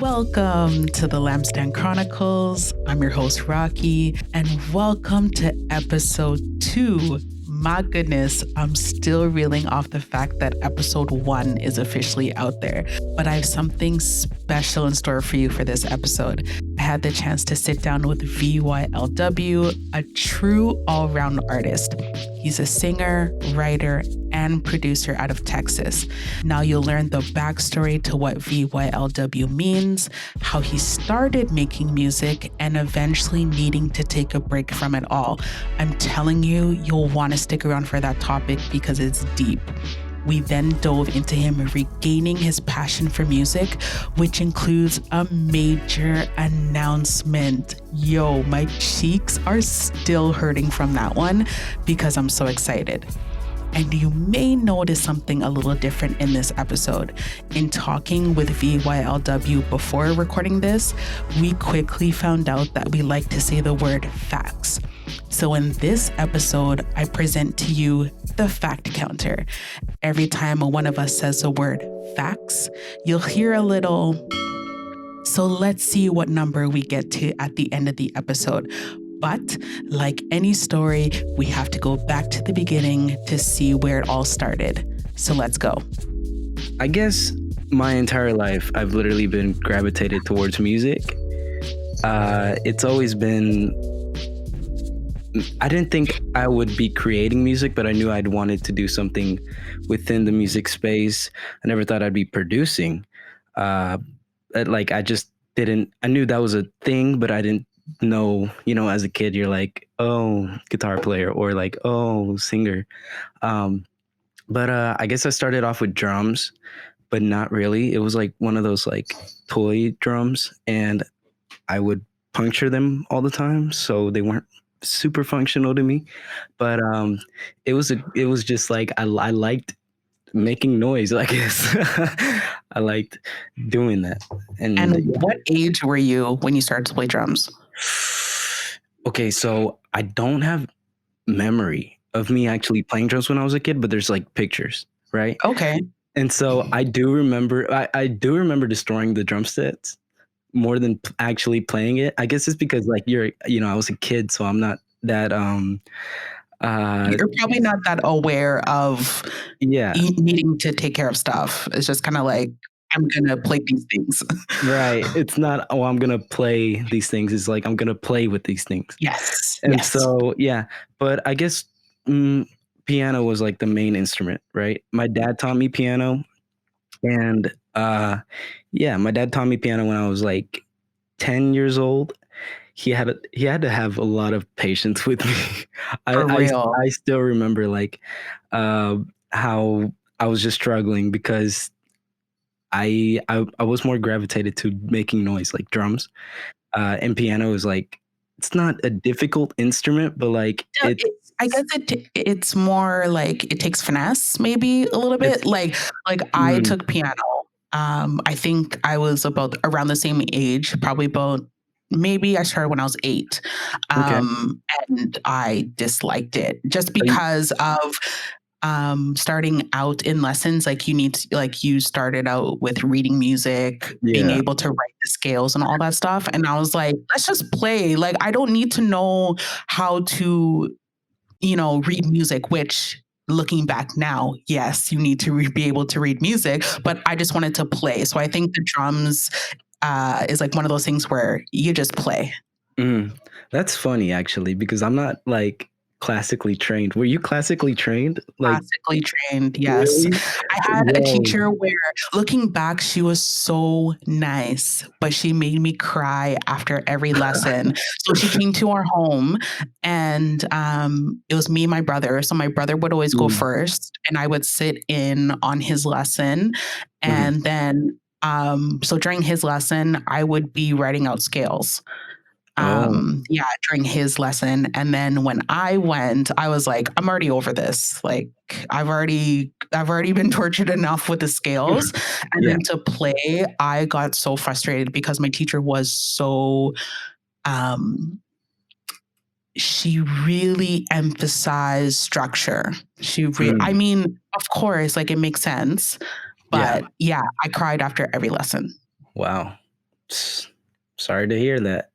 Welcome to the Lampstand Chronicles. I'm your host, Rocky, and welcome to episode 2. My goodness, I'm still reeling off the fact that episode 1 is officially out there, but I have something special in store for you for this episode. I had the chance to sit down with VYLW, a true all-round artist. He's a singer, writer, and producer out of Texas. Now you'll learn the backstory to what VYLW means, how he started making music, and eventually needing to take a break from it all. I'm telling you, you'll want to stick around for that topic because it's deep. We then dove into him regaining his passion for music, which includes a major announcement. Yo, my cheeks are still hurting from that one because I'm so excited. And you may notice something a little different in this episode. In talking with VYLW before recording this, we quickly found out that we like to say the word facts. So in this episode, I present to you the fact counter. Every time one of us says the word facts, you'll hear a little. So let's see what number we get to at the end of the episode. But like any story, we have to go back to the beginning to see where it all started. So let's go. I guess my entire life, I've literally been gravitated towards music. It's always been, I didn't think I would be creating music, but I knew I'd wanted to do something within the music space. I never thought I'd be producing. I just didn't, I knew that was a thing, but I didn't know, as a kid, you're like, oh, guitar player, or like, oh, singer. But I guess I started off with drums, but not really. It was like one of those like toy drums, and I would puncture them all the time, so they weren't super functional to me. But it was just like I liked making noise, I guess. I liked doing that. And what age were you when you started to play drums? Okay, so I don't have memory of me actually playing drums when I was a kid, but there's like pictures, right? Okay. And so I do remember destroying the drum sets more than actually playing it. I guess it's because like I was a kid, so I'm not that you're probably not that aware of needing to take care of stuff. It's just kind of like, I'm going to play these things. Right. It's not, I'm going to play these things. It's like, I'm going to play with these things. Yes. And so, yeah. But I guess piano was like the main instrument, right? My dad taught me piano. And my dad taught me piano when I was like 10 years old. He had to have a lot of patience with me. I still remember like how I was just struggling because I was more gravitated to making noise, like drums, and piano is like, it's not a difficult instrument, but like I guess it's more like it takes finesse, maybe a little bit. Like I took piano. I think I was about around the same age, probably about. Maybe I started when I was 8, and I disliked it just because of starting out in lessons. Like you started out with reading music, being able to write the scales and all that stuff. And I was like, let's just play. Like, I don't need to know how to, read music, which looking back now, yes, you need to be able to read music, but I just wanted to play. So I think the drums is like one of those things where you just play. That's funny, actually, because I'm not like classically trained. Were you classically trained? Classically trained, yes. Really? I had a teacher where, looking back, she was so nice, but she made me cry after every lesson. So she came to our home, and it was me and my brother. So my brother would always go first, and I would sit in on his lesson, and then so during his lesson, I would be writing out scales. During his lesson. And then when I went, I was like, I'm already over this. Like, I've already been tortured enough with the scales. And then to play, I got so frustrated because my teacher was so, she really emphasized structure. I mean, of course, like it makes sense, But yeah, I cried after every lesson. Wow. Sorry to hear that.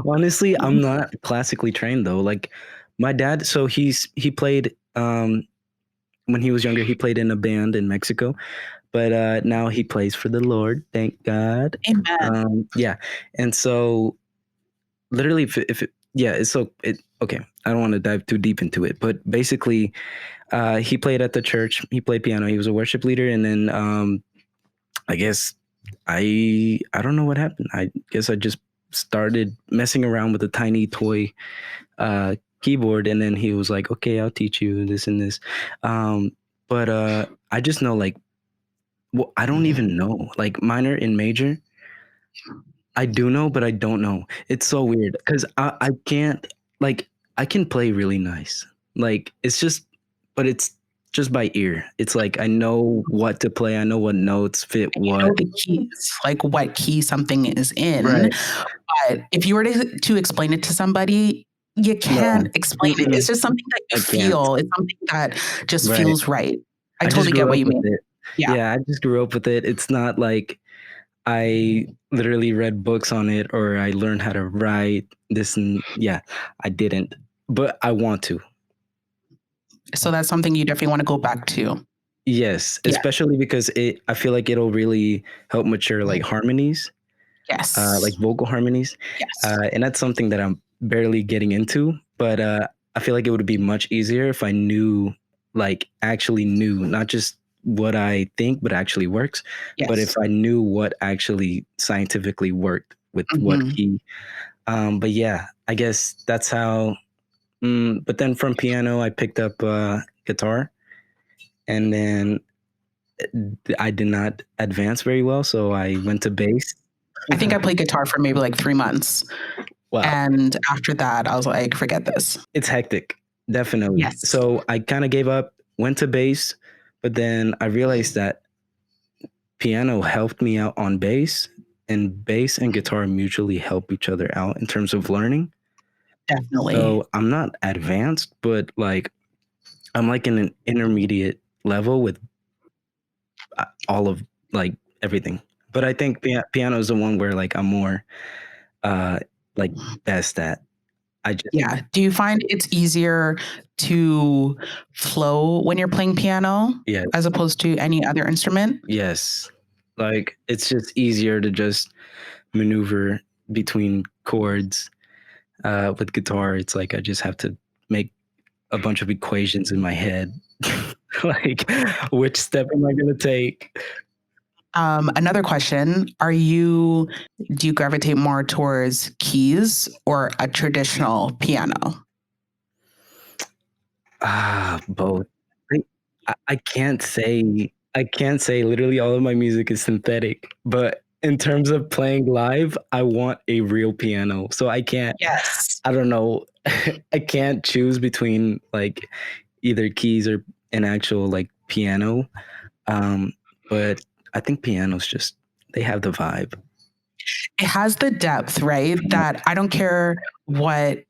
Honestly, I'm not classically trained though. Like my dad, so he played when he was younger, he played in a band in Mexico, but now he plays for the Lord, thank God. Amen. Yeah. And so literally if it, yeah, it's so it okay. I don't want to dive too deep into it, but basically he played at the church, he played piano, he was a worship leader, and then I guess I don't know what happened. I guess I just started messing around with a tiny toy keyboard, and then he was like, "Okay, I'll teach you this and this." But I just know like, well, I don't even know like minor and major. I do know, but I don't know. It's so weird because I can't like I can play really nice. Like it's just, but it's just by ear. It's like I know what to play. I know what notes fit You what. know the keys, like what key something is in. Right. But if you were to explain it to somebody, you can't No. explain it. It's just something that you I can't. feel. It's something that just Right. feels right. I just totally get grew what up you with mean. it. Yeah. Yeah, I just grew up with it. It's not like I literally read books on it or I learned how to write this and yeah, I didn't. But I want to. So that's something you definitely want to go back to. Yes, Yeah. especially because I feel like it'll really help mature like harmonies, Yes. like vocal harmonies. Yes. And that's something that I'm barely getting into, but I feel like it would be much easier if I knew, like actually knew, not just what I think, but actually works. Yes. But if I knew what actually scientifically worked with what key. But yeah, I guess that's how. But then from piano, I picked up guitar, and then I did not advance very well, so I went to bass. I think I played guitar for maybe like 3 months. Wow. And after that, I was like, forget this. It's hectic, definitely. Yes. So I kind of gave up, went to bass, but then I realized that piano helped me out on bass, and bass and guitar mutually help each other out in terms of learning. Definitely. So I'm not advanced, but like I'm like in an intermediate level with all of like everything. But I think piano is the one where like I'm more like best at. Yeah. Do you find it's easier to flow when you're playing piano Yes. as opposed to any other instrument? Yes. Like it's just easier to just maneuver between chords. With guitar, it's like I just have to make a bunch of equations in my head. Like, which step am I going to take? Another question, do you gravitate more towards keys or a traditional piano? Both. I can't say literally all of my music is synthetic, but in terms of playing live, I want a real piano. So I can't, Yes. I don't know. I can't choose between like either keys or an actual like piano. But I think pianos just, they have the vibe. It has the depth, right? That I don't care what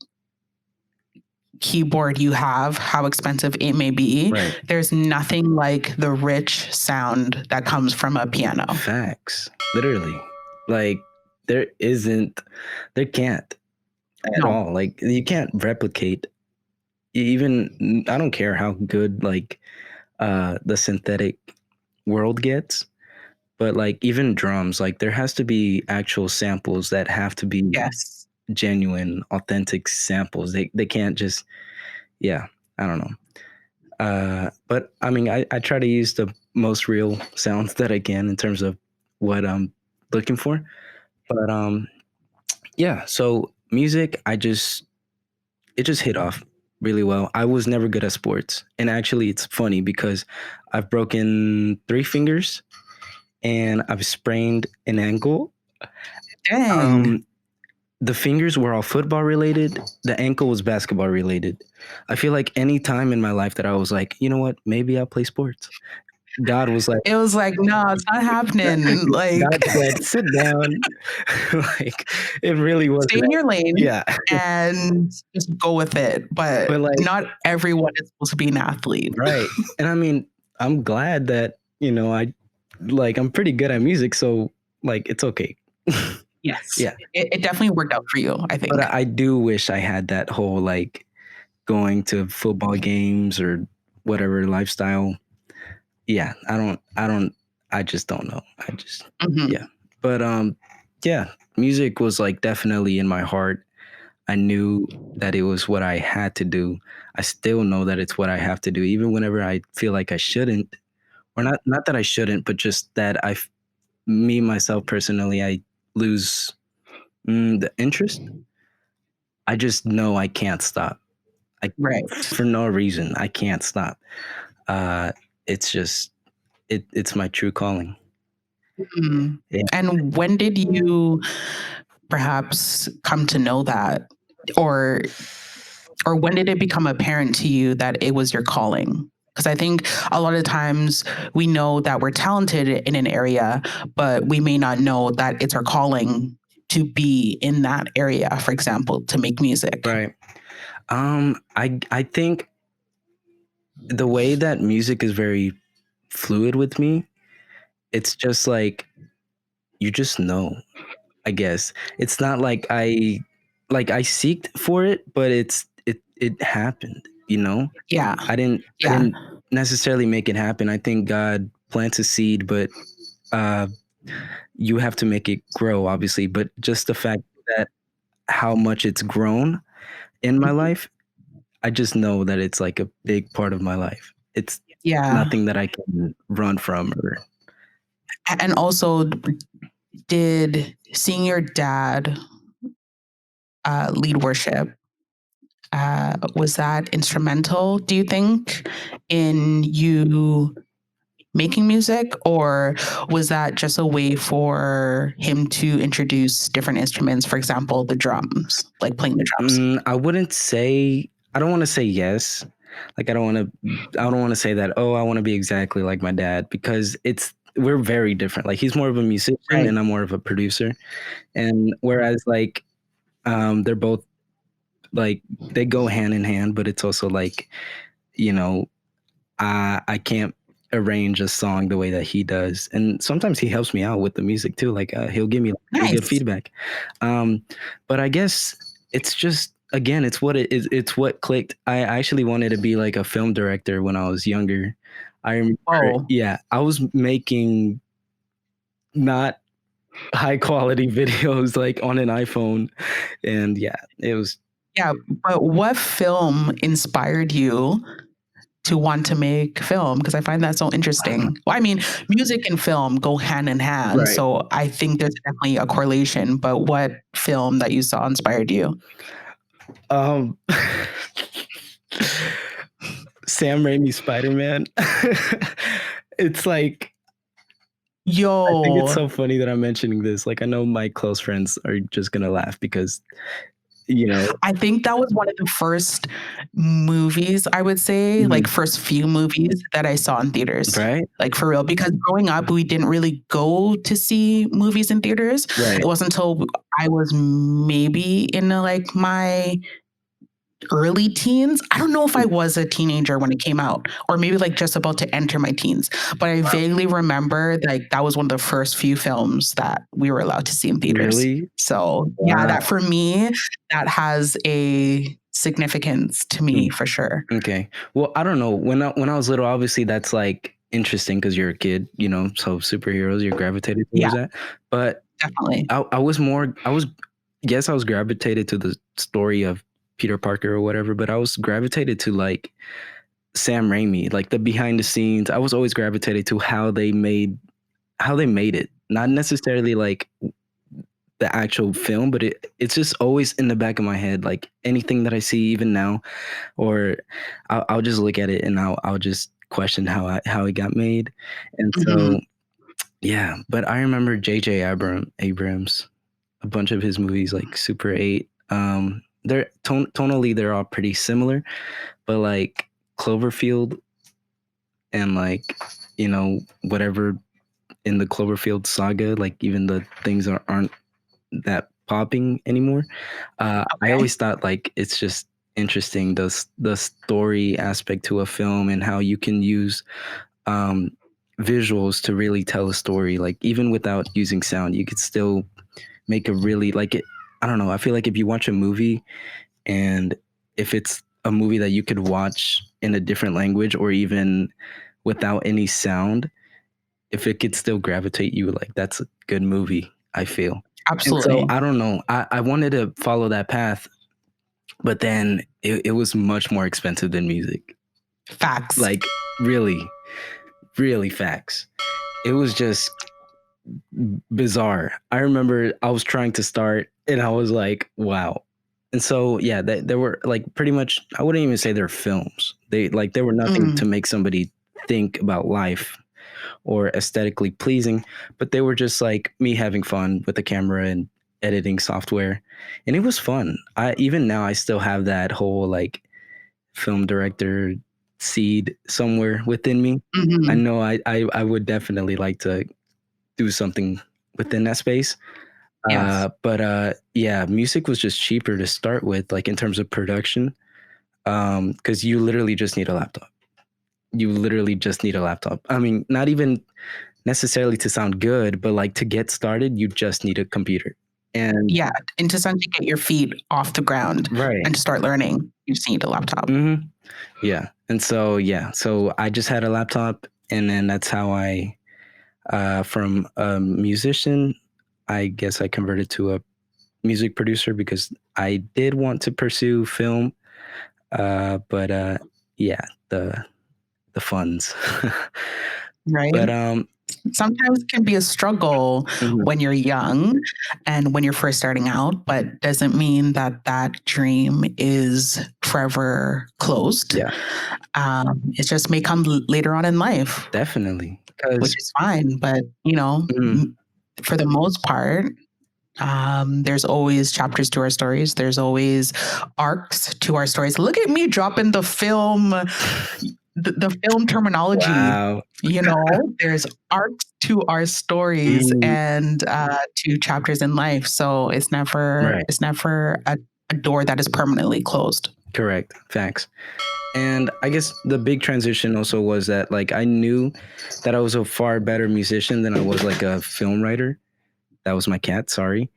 keyboard you have, how expensive it may be. Right. There's nothing like the rich sound that comes from a piano. Facts. Literally. Like there can't at all. Like you can't replicate even, I don't care how good like the synthetic world gets, but like even drums, like there has to be actual samples that have to be genuine, authentic samples. They can't just, yeah, I don't know. But I mean, I try to use the most real sounds that I can in terms of what I'm looking for. But yeah, so music, it just hit off really well. I was never good at sports. And actually it's funny because I've broken 3 fingers and I've sprained an ankle. Dang. The fingers were all football related. The ankle was basketball related. I feel like any time in my life that I was like, you know what, maybe I'll play sports. God was like, it was like, no, it's not happening. Like God said, sit down. Like it really was. Stay in your lane, yeah, and just go with it. But like, not everyone is supposed to be an athlete, right? And I mean, I'm glad that I'm pretty good at music, so like it's okay. Yes. Yeah. It definitely worked out for you, I think. But I do wish I had that whole like going to football games or whatever lifestyle. Yeah, I just don't know. Mhm. Yeah. But yeah, music was like definitely in my heart. I knew that it was what I had to do. I still know that it's what I have to do, even whenever I feel like I shouldn't, or not that I shouldn't, but just that me myself personally, I lose the interest. I just know I can't stop. I Right. For no reason I can't stop. Uh, it's just it's my true calling. Mhm. Yeah. And when did you perhaps come to know that, or when did it become apparent to you that it was your calling? Because I think a lot of times we know that we're talented in an area, but we may not know that it's our calling to be in that area, for example, to make music. Right. I think the way that music is very fluid with me, it's just like you just know. I guess it's not like I seeked for it, but it happened. Yeah. I Yeah. didn't necessarily make it happen. I think God plants a seed, but uh, you have to make it grow, obviously. But just the fact that how much it's grown in my life, I just know that it's like a big part of my life. It's Yeah. nothing that I can run from. And also, did seeing your dad lead worship, was that instrumental, do you think, in you making music, or was that just a way for him to introduce different instruments, for example, the drums, like playing the drums? I wouldn't say. I don't want to say yes. Like I don't want to. I don't want to say that. Oh, I want to be exactly like my dad, because we're very different. Like he's more of a musician Right. and I'm more of a producer. And whereas like they're both like they go hand in hand, but it's also like you know I can't arrange a song the way that he does, and sometimes he helps me out with the music too. Like he'll give me really good Nice. feedback. Um, but I guess it's just again, it's what it is. It's what clicked. I actually wanted to be like a film director when I was younger. I remember, Whoa. yeah, I was making not high quality videos like on an iPhone, and yeah, it was Yeah, but what film inspired you to want to make film? Because I find that so interesting. Well, I mean, music and film go hand in hand, right. so I think there's definitely a correlation. But what film that you saw inspired you? Um, Sam Raimi Spider-Man. It's like I think it's Yo, so funny that I'm mentioning this. Like I know my close friends are just gonna laugh because you know. I think that was one of the first movies, I would say, like first few movies that I saw in theaters. Right? Like for real, because growing up, we didn't really go to see movies in theaters. Right. It wasn't until I was maybe in like my early teens. I don't know if I was a teenager when it came out, or maybe like just about to enter my teens. But I vaguely remember like that was one of the first few films that we were allowed to see in theaters. Really? So yeah, that for me, that has a significance to me for sure. Okay. Well, I don't know. When I was little, obviously that's like interesting because you're a kid, so superheroes, you're gravitated towards that. But Definitely. I was more I was yes, I was gravitated to the story of Peter Parker or whatever, but I was gravitated to like Sam Raimi, like the behind the scenes. I was always gravitated to how they made it. Not necessarily like the actual film, but it's just always in the back of my head. Like anything that I see even now, or I'll just look at it and I'll just question how it got made. And so yeah, but I remember J.J. Abrams, a bunch of his movies like Super 8. They're tonally they're all pretty similar, but like Cloverfield and like whatever in the Cloverfield saga, like even the things aren't that popping anymore. I always thought like it's just interesting the story aspect to a film and how you can use visuals to really tell a story. Like even without using sound, you could still make a really like it. I don't know. I feel like if you watch a movie and if it's a movie that you could watch in a different language or even without any sound, if it could still gravitate you, like that's a good movie, I feel. And so Absolutely. I don't know. I wanted to follow that path, but then it was much more expensive than music. Facts. Like really, really facts. It was just bizarre. I remember I was trying to start and I was like, wow. And so yeah, there were like pretty much I wouldn't even say they're films. They were nothing to make somebody think about life or aesthetically pleasing, but they were just like me having fun with the camera and editing software. And it was fun. I even now I still have that whole like film director seed somewhere within me. I Mhm. know I would definitely like to do something within that space. Yes. But yeah, music was just cheaper to start with, like in terms of production. Because you literally just need a laptop. You literally just need a laptop. I mean, not even necessarily to sound good, but like to get started, you just need a computer. And Yeah, and to essentially get your feet off the ground right. and to start learning, you just need a laptop. Yeah. And so so I just had a laptop, and then that's how I from a musician, I guess I converted to a music producer because I did want to pursue film, but yeah, the funds. Right? But Sometimes it can be a struggle mhm, when you're young and when you're first starting out, but doesn't mean that that dream is forever closed. yeah, It just may come later on in life, definitely. which Because is fine. But, for the most part, there's always chapters to our stories. There's always arcs to our stories. Look at me dropping the film terminology. wow, There's arcs to our stories mm, and to chapters in life. So right, it's never a door that is permanently closed. correct, facts. And I guess the big transition also was that like I knew that I was a far better musician than I was like a film writer. That was my cat. Sorry.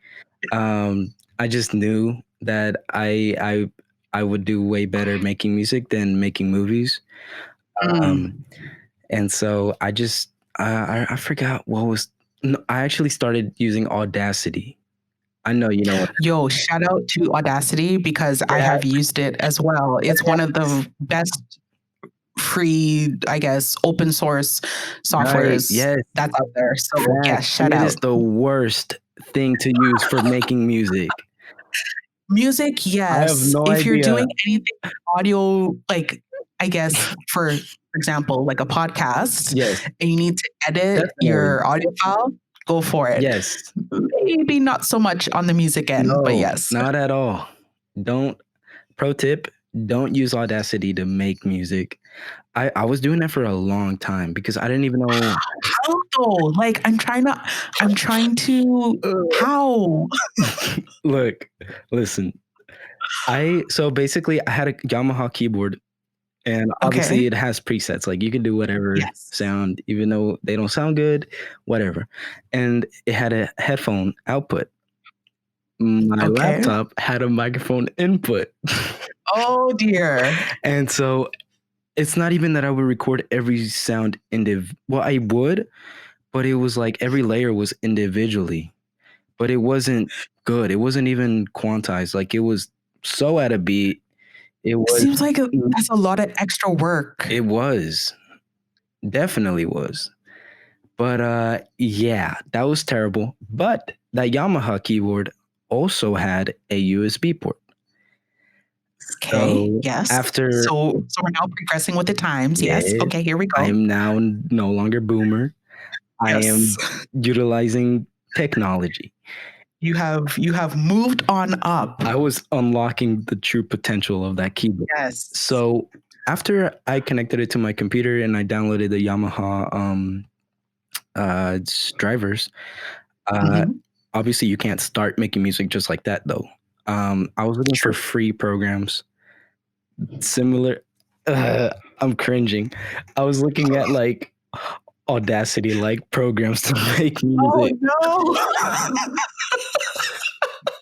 I just knew that I would do way better making music than making movies. Mm. Um, and so I just I forgot what was. No, I actually started using Audacity. I know you know what. Yo, shout out to Audacity because I Yeah, have used it as well. It's one of the best free, I guess, open source right. softwares Yes. that's out there. So yeah, Facts. And shout it is out. the worst thing to use for making music. Music, I have yes. no If you're idea. doing anything audio, like I guess for example, like a podcast, Yes, and you need to edit definitely. your audio file, go for it. Yes. Maybe not so much on the music end, but No, yes. not at all. Don't pro tip, don't use Audacity to make music. I was doing that for a long time because I didn't even know. How though? Like I'm trying to how? Look, listen. So basically I had a Yamaha keyboard, and obviously Okay. it has presets. Like you can do whatever Yes. sound, even though they don't sound good, whatever. And it had a headphone output. My Okay. laptop had a microphone input. Oh dear. And so it's not even that I would record every sound well, I would, but it was like every layer was individually, but it wasn't good. It wasn't even quantized. Like it was so out of beat. It was Seems like that's a lot of extra work. it was. Definitely was. But yeah, that was terrible. But that Yamaha keyboard also had a USB port. Okay. So Yes. after So we're now progressing with the times. Yes. yes, Okay, here we I go. am now no longer boomer. I Yes. am utilizing technology. You have moved on up. I was unlocking the true potential of that keyboard. Yes. So after I connected it to my computer and I downloaded the Yamaha drivers, Mhm. obviously you can't start making music just like that though. I was looking for True. free programs similar. I'm cringing. I was looking at like Audacity like programs to make Oh music, no.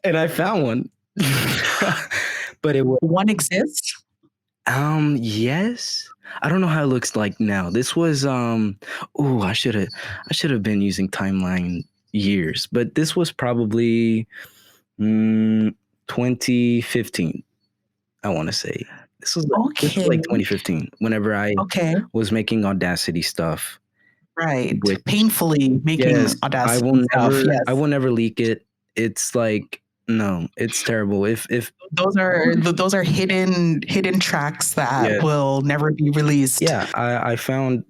and I found one. But it was One exists? yes. I don't know how it looks like now. This was I should have been using Timeline years, but this was probably 2015. I want to say this was like Okay. 2015. Whenever I Okay. was making Audacity stuff, Right. which Painfully making yes, Audacity stuff. I Yes. will never leak it. It's like no, it's terrible. If Those are hidden tracks that yeah, will never be released. yeah, I found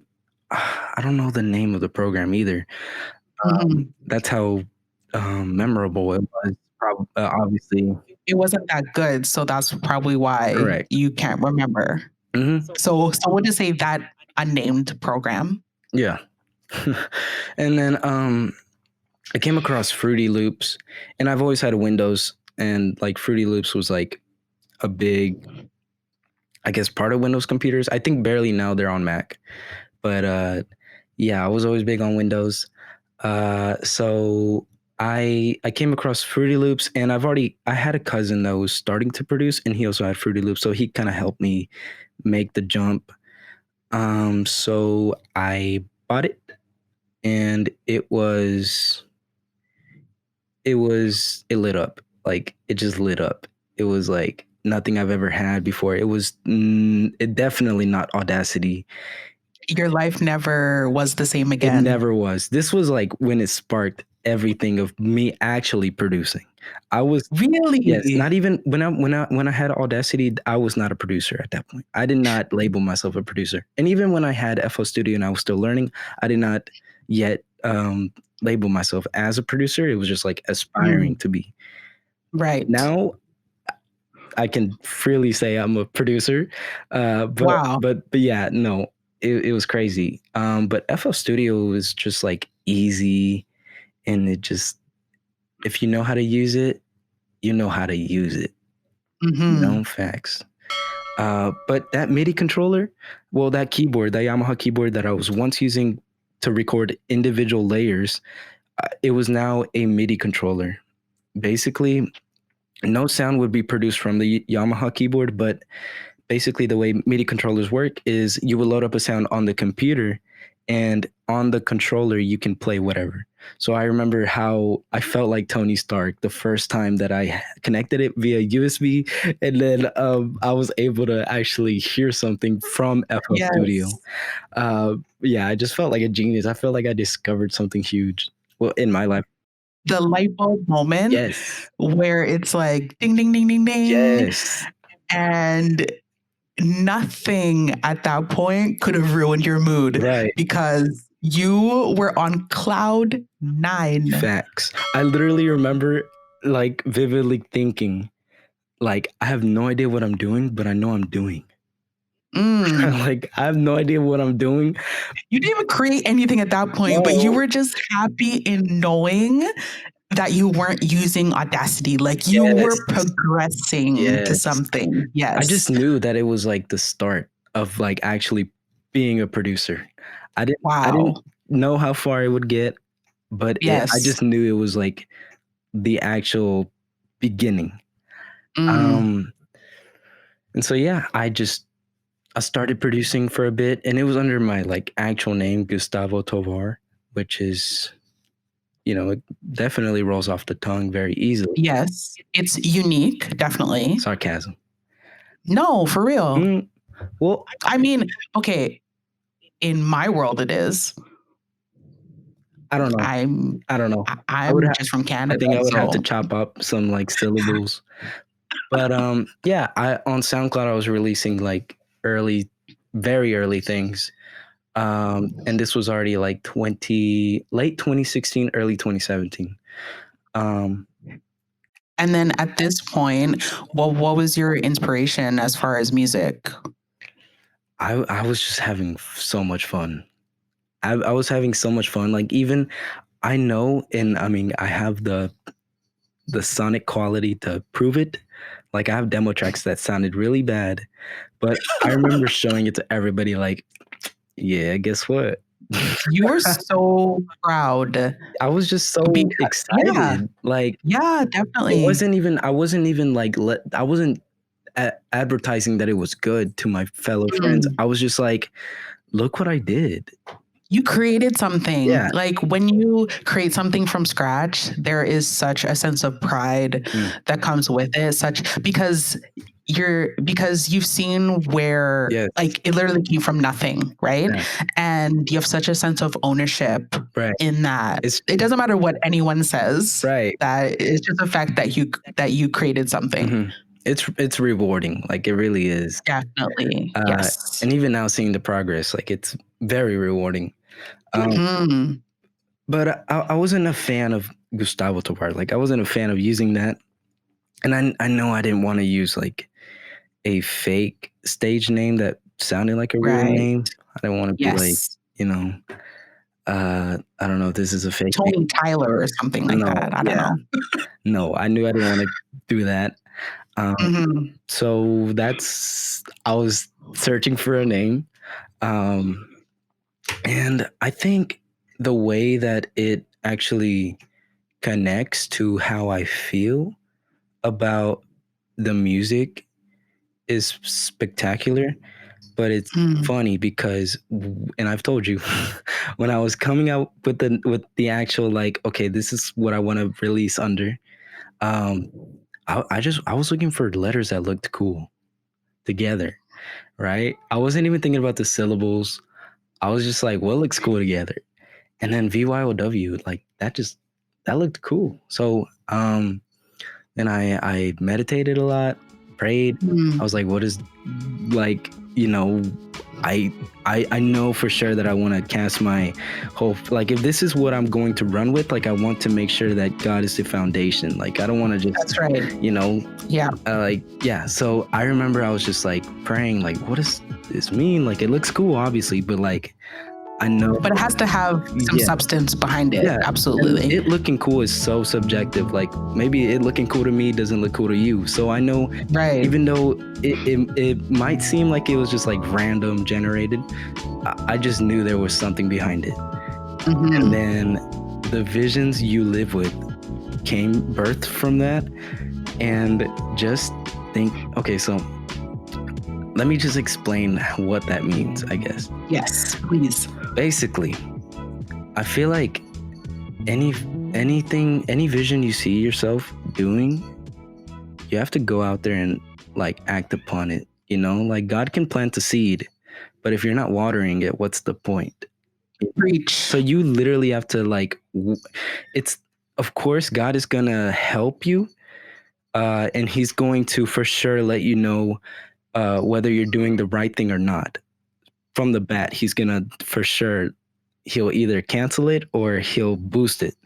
I don't know the name of the program either. Mhm. That's how memorable it was. Obviously, It wasn't that good, so that's probably why correct. you can't remember. Hmm. So what to say that unnamed program? Yeah. And then I came across Fruity Loops, and I've always had a Windows, and like Fruity Loops was like a big, I guess, part of Windows computers. I think barely now they're on Mac, but yeah, I was always big on Windows. So I came across Fruity Loops, and I had a cousin that was starting to produce, and he also had Fruity Loops, so he kind of helped me make the jump. So I bought it, and it lit up. Like it just lit up. It was like nothing I've ever had before. It definitely not Audacity. Your life never was the same It again. never was. This was like when it sparked everything of me actually producing. I was Really? yes, not even when I had Audacity, I was not a producer at that point. I did not label myself a producer. And even when I had FL Studio and I was still learning, I did not yet label myself as a producer. It was just like aspiring to be. Right. Now I can freely say I'm a producer. But Wow. but yeah, no, it was crazy. But FL Studio was just like easy, and it just if you know how to use it, you know how to use it. Hmm. Facts. But that MIDI controller, well, that keyboard, that Yamaha keyboard that I was once using to record individual layers, it was now a MIDI controller. Basically, no sound would be produced from the Yamaha keyboard, but basically the way MIDI controllers work is you will load up a sound on the computer, and on the controller you can play whatever. So I remember how I felt like Tony Stark the first time that I connected it via USB, and then I was able to actually hear something from FL Studio. Yes. Yeah, I just felt like a genius. I felt like I discovered something huge. Well, in my life. The light bulb moment Yes. where it's like ding, ding, ding, ding, ding. Yes. And nothing at that point could have ruined your mood. Right. Because you were on cloud 9. Facts. I literally remember like vividly thinking, like, I have no idea what I'm doing, but I know I'm doing. Like, I have no idea what I'm doing. You didn't even create anything at that point, but you were just happy in knowing that you weren't using Audacity. Like you were progressing to something. Yes. I just knew that it was like the start of like actually being a producer. I didn't know how far it would get, but I just knew it was like the actual beginning. And so yeah, I started producing for a bit, and it was under my like actual name, Gustavo Tovar, which is, it definitely rolls off the tongue very easily. Yes, it's unique, definitely. Sarcasm. No, for real. Well, I mean, okay, in my world it is. I don't know. I'm just from Canada. I think I would have to chop up some like syllables. But yeah, on SoundCloud I was releasing like very early things. And this was already like late 2016, early 2017. And then at this point, what was your inspiration as far as music? I was just having so much fun. I was having so much fun. Like even I know, and I mean, I have the sonic quality to prove it. Like I have demo tracks that sounded really bad, but I remember showing it to everybody like, yeah, guess what? You were so proud I was just so because yeah, excited. Like yeah, definitely. I wasn't even like I wasn't advertising that it was good to my fellow friends. Mm. I was just like, look what I did. You created something. Yeah. Like when you create something from scratch, there is such a sense of pride that comes with it. Because you've seen where Yes. like it literally came from nothing, right? Yeah. And you have such a sense of ownership Right. in that. It's It doesn't matter what anyone says. right. That it's just the fact that you created something. Mhm. It's rewarding. Like it really is. Definitely. Yes. And even now seeing the progress, like it's very rewarding. Mhm. But I wasn't a fan of Gustavo Tobar. Like I wasn't a fan of using that. And I know I didn't want to use like a fake stage name that sounded like a real Right. name. I didn't want to be like, Yes. you know, I don't know if this is a fake name. Tony Tyler or something like No, that. I don't yeah. know. No, I knew I didn't want to do that. Mhm. So I was searching for a name. And I think the way that it actually connects to how I feel about the music is spectacular, but it's Mm. funny because, and I've told you, when I was coming out with the actual like, okay, this is what I want to release under. Um, I was looking for letters that looked cool together, right? I wasn't even thinking about the syllables. I was just like, what looks cool together? And then VYLW, like that looked cool. So then I meditated a lot, prayed. Mm. I was like, what is like, I know for sure that I want to cast my whole, like if this is what I'm going to run with, like I want to make sure that God is the foundation. Like I don't want to just That's right. Yeah. So I remember I was just like praying, like, what does this mean? Like it looks cool, obviously, but like I know, But it has to have some yeah, substance behind it. yeah. And Absolutely. it looking cool is so subjective. Like maybe it looking cool to me doesn't look cool to you. So I know, Right. even though it might seem like it was just like random generated, I just knew there was something behind it. Mhm. And then the visions you live with came birthed from that. And just think, okay, so let me just explain what that means, I guess. Yes, please. Basically, I feel like any vision you see yourself doing, you have to go out there and like act upon it. Like God can plant a seed, but if you're not watering it, what's the point? Preach. So you literally have to like, it's, of course, God is gonna help you, and He's going to for sure let you know whether you're doing the right thing or not. From the bat, He's gonna for sure, He'll either cancel it or He'll boost it.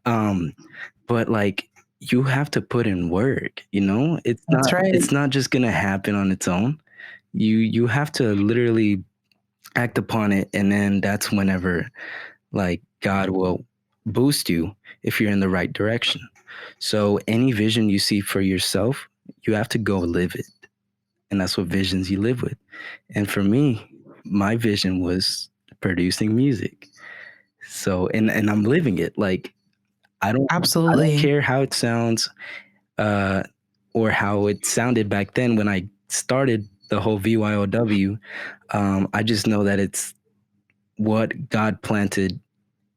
But like you have to put in work, That's right. it's not just gonna happen on its own. You have to literally act upon it, and then that's whenever like God will boost you if you're in the right direction. So any vision you see for yourself, you have to go live it. And that's what visions you live with. And for me, my vision was producing music. So and I'm living it. Like I don't Absolutely. care how it sounds, or how it sounded back then when I started the whole VYOW. I just know that it's what God planted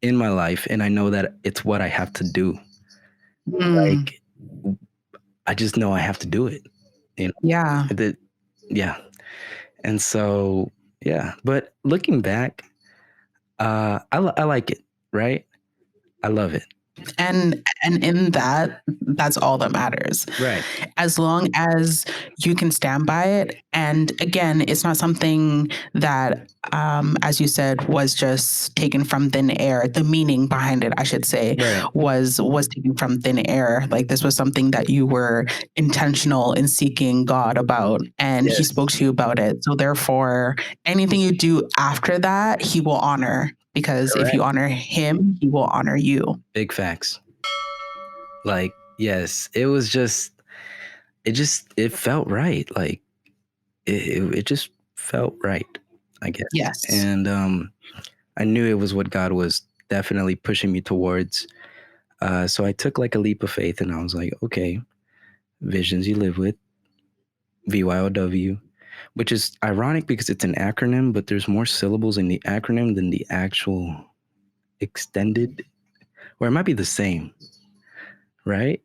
in my life, and I know that it's what I have to do. Mm. Like I just know I have to do it. Yeah. Yeah. And so yeah, but looking back, I like it, right? I love it. And in that, that's all that matters. Right. As long as you can stand by it. And again, it's not something that, as you said, was just taken from thin air. The meaning behind it, I should say, Right. was taken from thin air. Like this was something that you were intentional in seeking God about, and He Yes. spoke to you about it. So therefore, anything you do after that, He will honor. Because if you honor Him, He will honor you. Big facts. Like, yes, it was just, it felt right. Like it just felt right, I guess. Yes. And I knew it was what God was definitely pushing me towards. So I took like a leap of faith, and I was like, okay, Visions You Live With, VYLW, which is ironic because it's an acronym, but there's more syllables in the acronym than the actual extended, or it might be the same, right?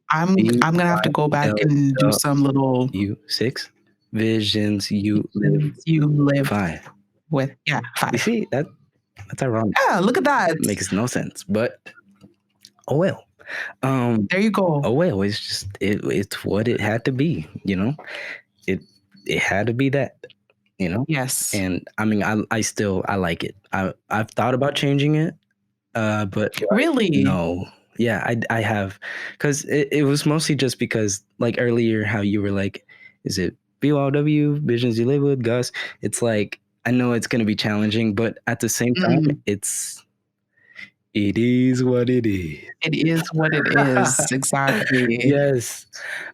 I'm gonna have to go back and do some little VYLW6, Visions You Live you live 5. with. Yeah, You 5. see, that's ironic. Yeah, look at that. It makes no sense, but oh well. There you go. Oh well, it's just it's what it had to be, you know. It had to be that, you know. Yes. And I mean, I like it. I've thought about changing it, but Really? no, yeah, I have, because it was mostly just because, like earlier, how you were like, is it BYW, Visions You Live With, Gus? It's like, I know it's gonna be challenging, but at the same time, it is what it is. It is what it is. Exactly. Yes.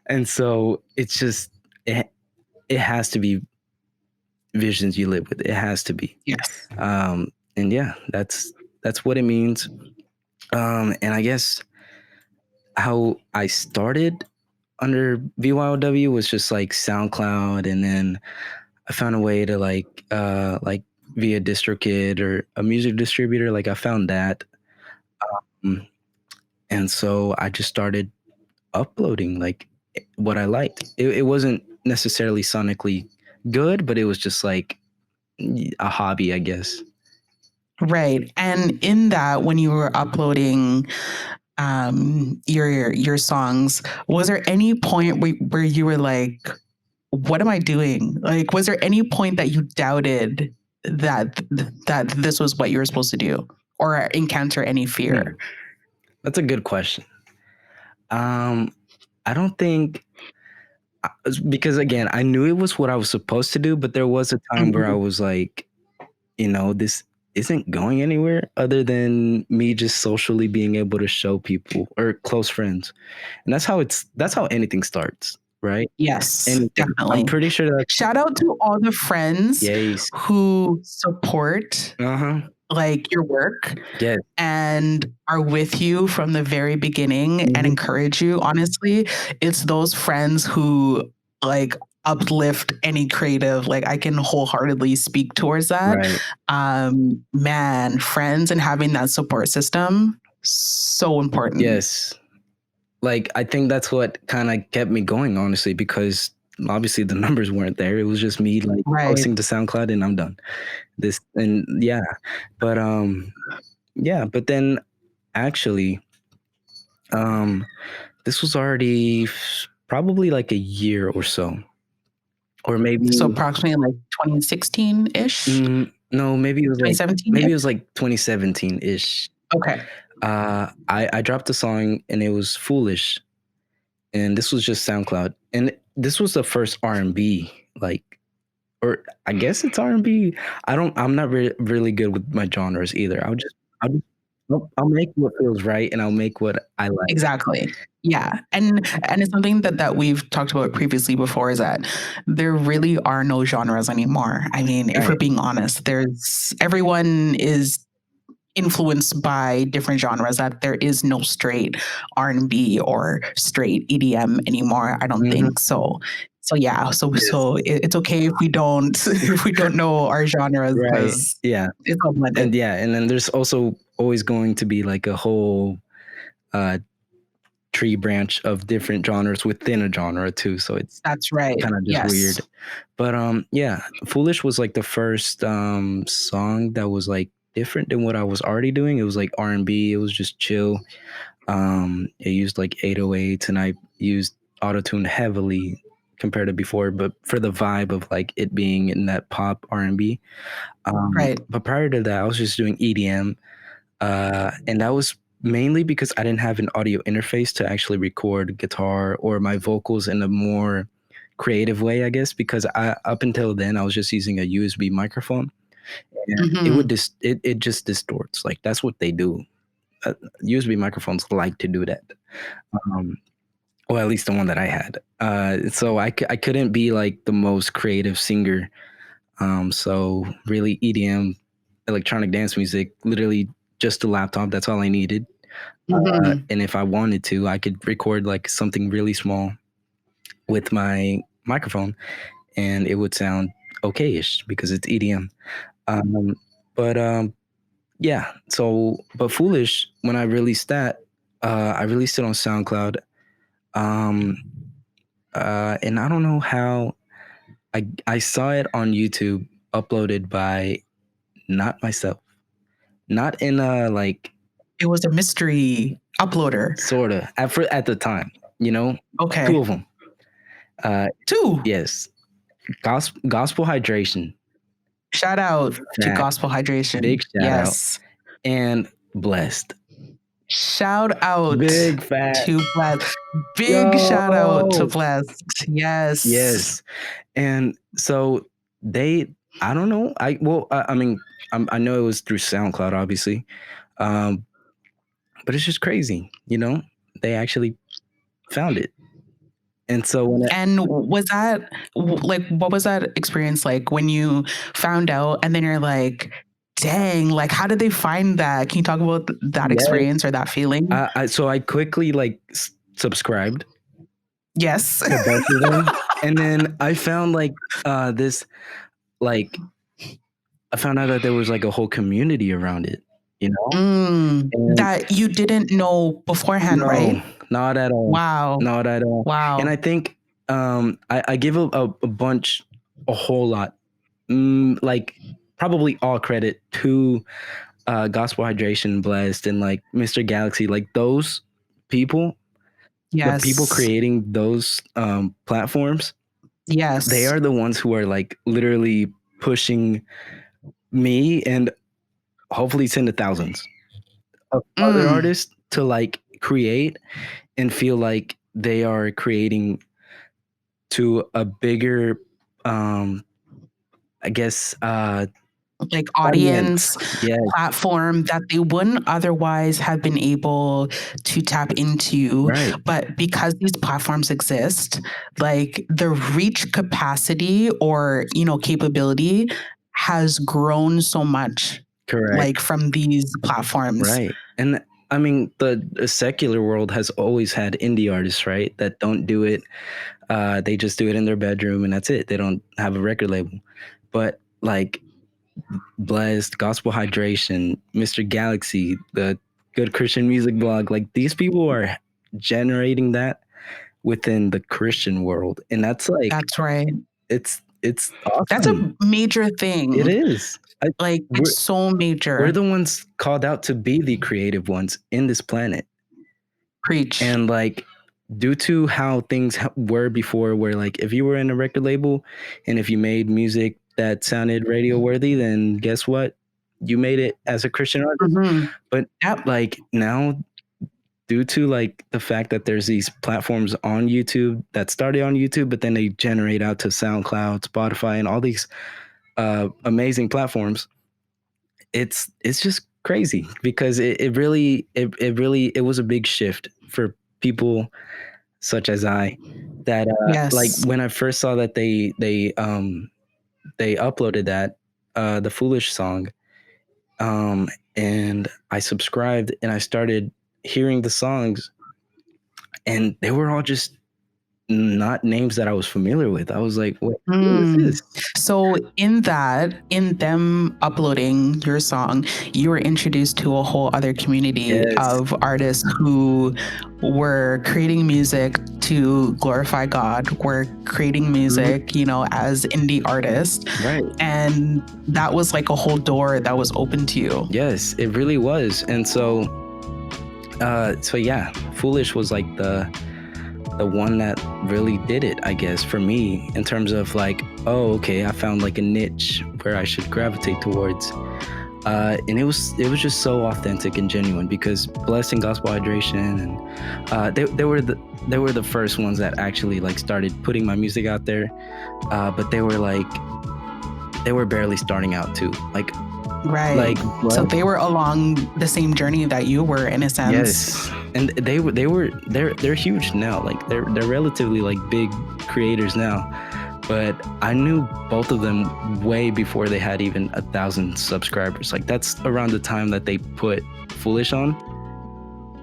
And so it's just, it has to be Visions You Live With. It has to be. Yes. And yeah, that's what it means. And I guess how I started under VYLW was just like SoundCloud, and then I found a way to like via DistroKid or a music distributor. Like I found that. And so I just started uploading like what I liked. It wasn't necessarily sonically good, but it was just like a hobby, I guess. Right. And in that, when you were uploading your songs, was there any point where you were like, what am I doing? Like, was there any point that you doubted that this was what you were supposed to do, or encounter any fear? That's a good question. I don't think, because again, I knew it was what I was supposed to do, but there was a time where I was like, you know, this isn't going anywhere other than me just socially being able to show people or close friends. And that's how anything starts, right? Yes, And definitely. I'm pretty sure that, shout out to all the friends who support like your work and are with you from the very beginning and encourage you. Honestly, it's those friends who like uplift any creative. Like I can wholeheartedly speak towards that. Man, friends and having that support system, so important. Yes. Like I think that's what kind of kept me going, honestly, because obviously the numbers weren't there. It was just me like posting to SoundCloud and I'm done. But but then actually, this was already probably like a year or so, or maybe so approximately like 2016-ish. No, maybe it was 2017. Maybe it was like 2017-ish. Okay. I dropped a song and it was Foolish, and this was just SoundCloud, and this was the first R&B, like, or I guess it's R&B. I'm not really good with my genres either. I'll make what feels right, and I'll make what I like. Exactly. Yeah. And it's something that we've talked about previously before, is that there really are no genres anymore. I mean, if we're being honest, everyone is influenced by different genres, that there is no straight R&B or straight EDM anymore. I don't think so. So yeah, so it's okay if we don't know our genres, because it's all blended. And then there's also always going to be like a whole tree branch of different genres within a genre too. So that's right. Kind of just weird. But Foolish was like the first song that was like different than what I was already doing. It was like R&B. It was just chill. It used like 808s, and I used autotune heavily compared to before, but for the vibe of like it being in that pop R&B. But prior to that, I was just doing EDM, and that was mainly because I didn't have an audio interface to actually record guitar or my vocals in a more creative way, I guess, because up until then I was just using a USB microphone, and it just distorts. Like that's what they do. USB microphones like to do that. Well, at least the one that I had. So I couldn't be like the most creative singer. So really EDM electronic dance music, literally just a laptop. That's all I needed. Mhm. And if I wanted to, I could record like something really small with my microphone, and it would sound okay-ish because it's EDM. Um, but yeah. So, but Foolish, when I released that, I released it on SoundCloud. Um, and I don't know how I saw it on YouTube uploaded by not myself, not in a like It was a mystery uploader. sorta at the time, two Okay. of them. 2. Yes, gospel hydration, Shout out to fat, Gospel Hydration. big shout out, Yes. and blessed, Shout out big fat. to Blessed. Big shout out to Yo, Blessed. Yes. yes. And so I don't know. I mean, I know it was through SoundCloud, obviously, um, but it's just crazy, They actually found it, and so And was that like, what was that experience like when you found out and then you're like, dang, like, how did they find that? Can you talk about that yes, experience or that feeling? so I quickly like subscribed Yes. to both of them, and then I found like this like I found out that there was like a whole community around it, And That you didn't know beforehand, no, right? not at all. Wow. Not at all. Wow. And I think I give a whole lot, like probably all credit to Gospel Hydration, Blessed, and like Mr. Galaxy, like those people, the people Yes. creating those platforms. Yes. They are the ones who are like literally pushing me and hopefully it's in the thousands of other artists to like create and feel like they are creating to a bigger I guess like audience platform that they wouldn't otherwise have been able to tap into. Right. But because these platforms exist, like the reach capacity or, capability has grown so much. Correct. Like from these platforms. Right. And I mean, the secular world has always had indie artists, right? That don't do it. They just do it in their bedroom and that's it. They don't have a record label. But like Blessed, Gospel Hydration, Mr. Galaxy, the Good Christian Music Blog, like these people are generating that within the Christian world. And that's like, that's right. It's awesome. That's a major thing. It is. It's so major. We're the ones called out to be the creative ones in this planet. Preach. And like, due to how things were before, where like if you were in a record label and if you made music that sounded radio worthy, then guess what? You made it as a Christian artist. But like now, due to like the fact that there's these platforms on YouTube that started on YouTube, but then they generate out to SoundCloud, Spotify, and all these amazing platforms. It's just crazy because it really was a big shift for people such as I that like when I first saw that they uploaded that the Foolish song and I subscribed and I started hearing the songs and they were all just not names that I was familiar with. I was like, what is this? So in them uploading your song, you were introduced to a whole other community of artists who were creating music to glorify God, were creating music, as indie artists. Right. And that was like a whole door that was open to you. Yes, it really was. And so yeah, Foolish was like the one that really did it, I guess, for me in terms of like, oh, okay, I found like a niche where I should gravitate towards. And it was just so authentic and genuine because Blessed and Gospel Hydration and they were the first ones that actually like started putting my music out there. But they were barely starting out too. Like right. Like so they were along the same journey that you were in a sense. Yes. And they're huge now. Like they're relatively like big creators now. but I knew both of them way before they had even 1,000 subscribers. Like that's around the time that they put Foolish on.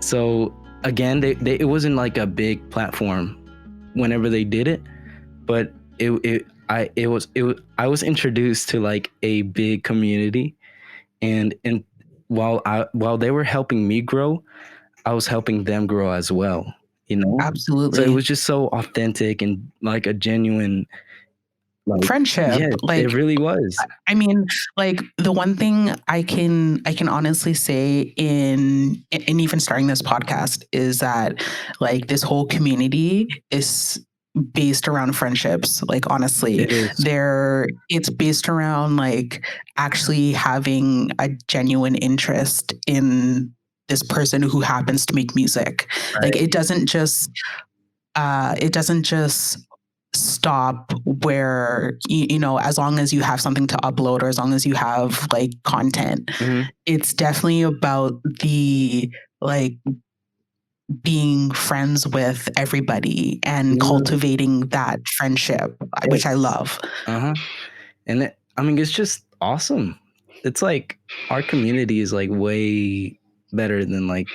So again, it wasn't like a big platform whenever they did it, but I was introduced to like a big community, and while they were helping me grow, I was helping them grow as well, you know? So it Absolutely. was just so authentic and like a genuine, like, Friendship. yeah, Like, it really was. I mean, like the one thing I can honestly say in even starting this podcast is that like this whole community is based around friendships. Like honestly, It is. it's based around like actually having a genuine interest in this person who happens to make music. Like Right. it doesn't just stop where you know, as long as you have something to upload or as long as you have like content. Mhm. It's definitely about the like being friends with everybody and Yeah. cultivating that friendship, which I Yes. love. Uh-huh. And I mean, it's just awesome. It's like our community is like way better than like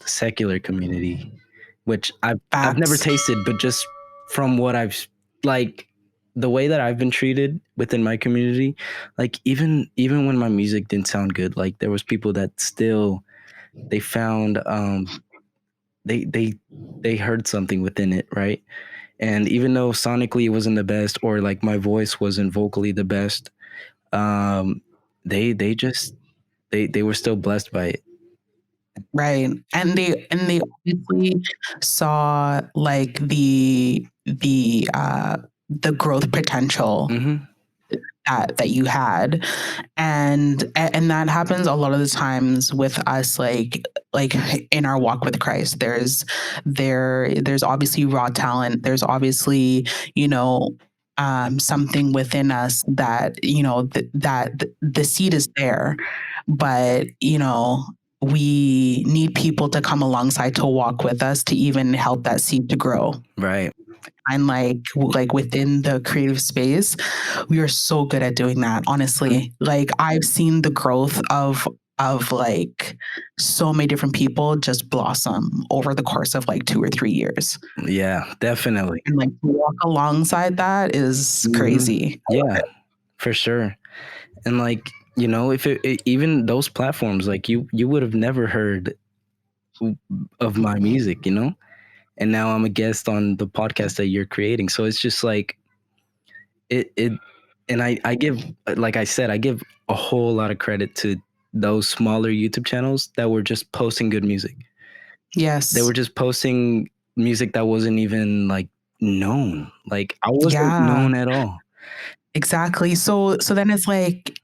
the secular community, which I've never Facts. tasted, but just from what like the way that I've been treated within my community, like even when my music didn't sound good, like there was people that still they found they heard something within it, right? And even though sonically it wasn't the best, or like my voice wasn't vocally the best, they just they were still blessed by it. Right. And they obviously saw like the growth potential Mm-hmm. that you had, and that happens a lot of the times with us, like in our walk with Christ. There's obviously raw talent. There's obviously, you know, something within us that, you know, that the seed is there, but you know, we need people to come alongside to walk with us to even help that seed to grow. Right. And like within the creative space, we are so good at doing that, honestly. Like I've seen the growth of like so many different people just blossom over the course of like 2 or 3 years. Yeah, definitely. And like to walk alongside that is crazy. Yeah, for sure. And like, you know, if even those platforms, like you would have never heard of my music, you know? And now I'm a guest on the podcast that you're creating. So it's just like it and I give, like I said, I give a whole lot of credit to those smaller YouTube channels that were just posting good music. Yes. They were just posting music that wasn't even like known. Like I wasn't known at all. Exactly. So then it's like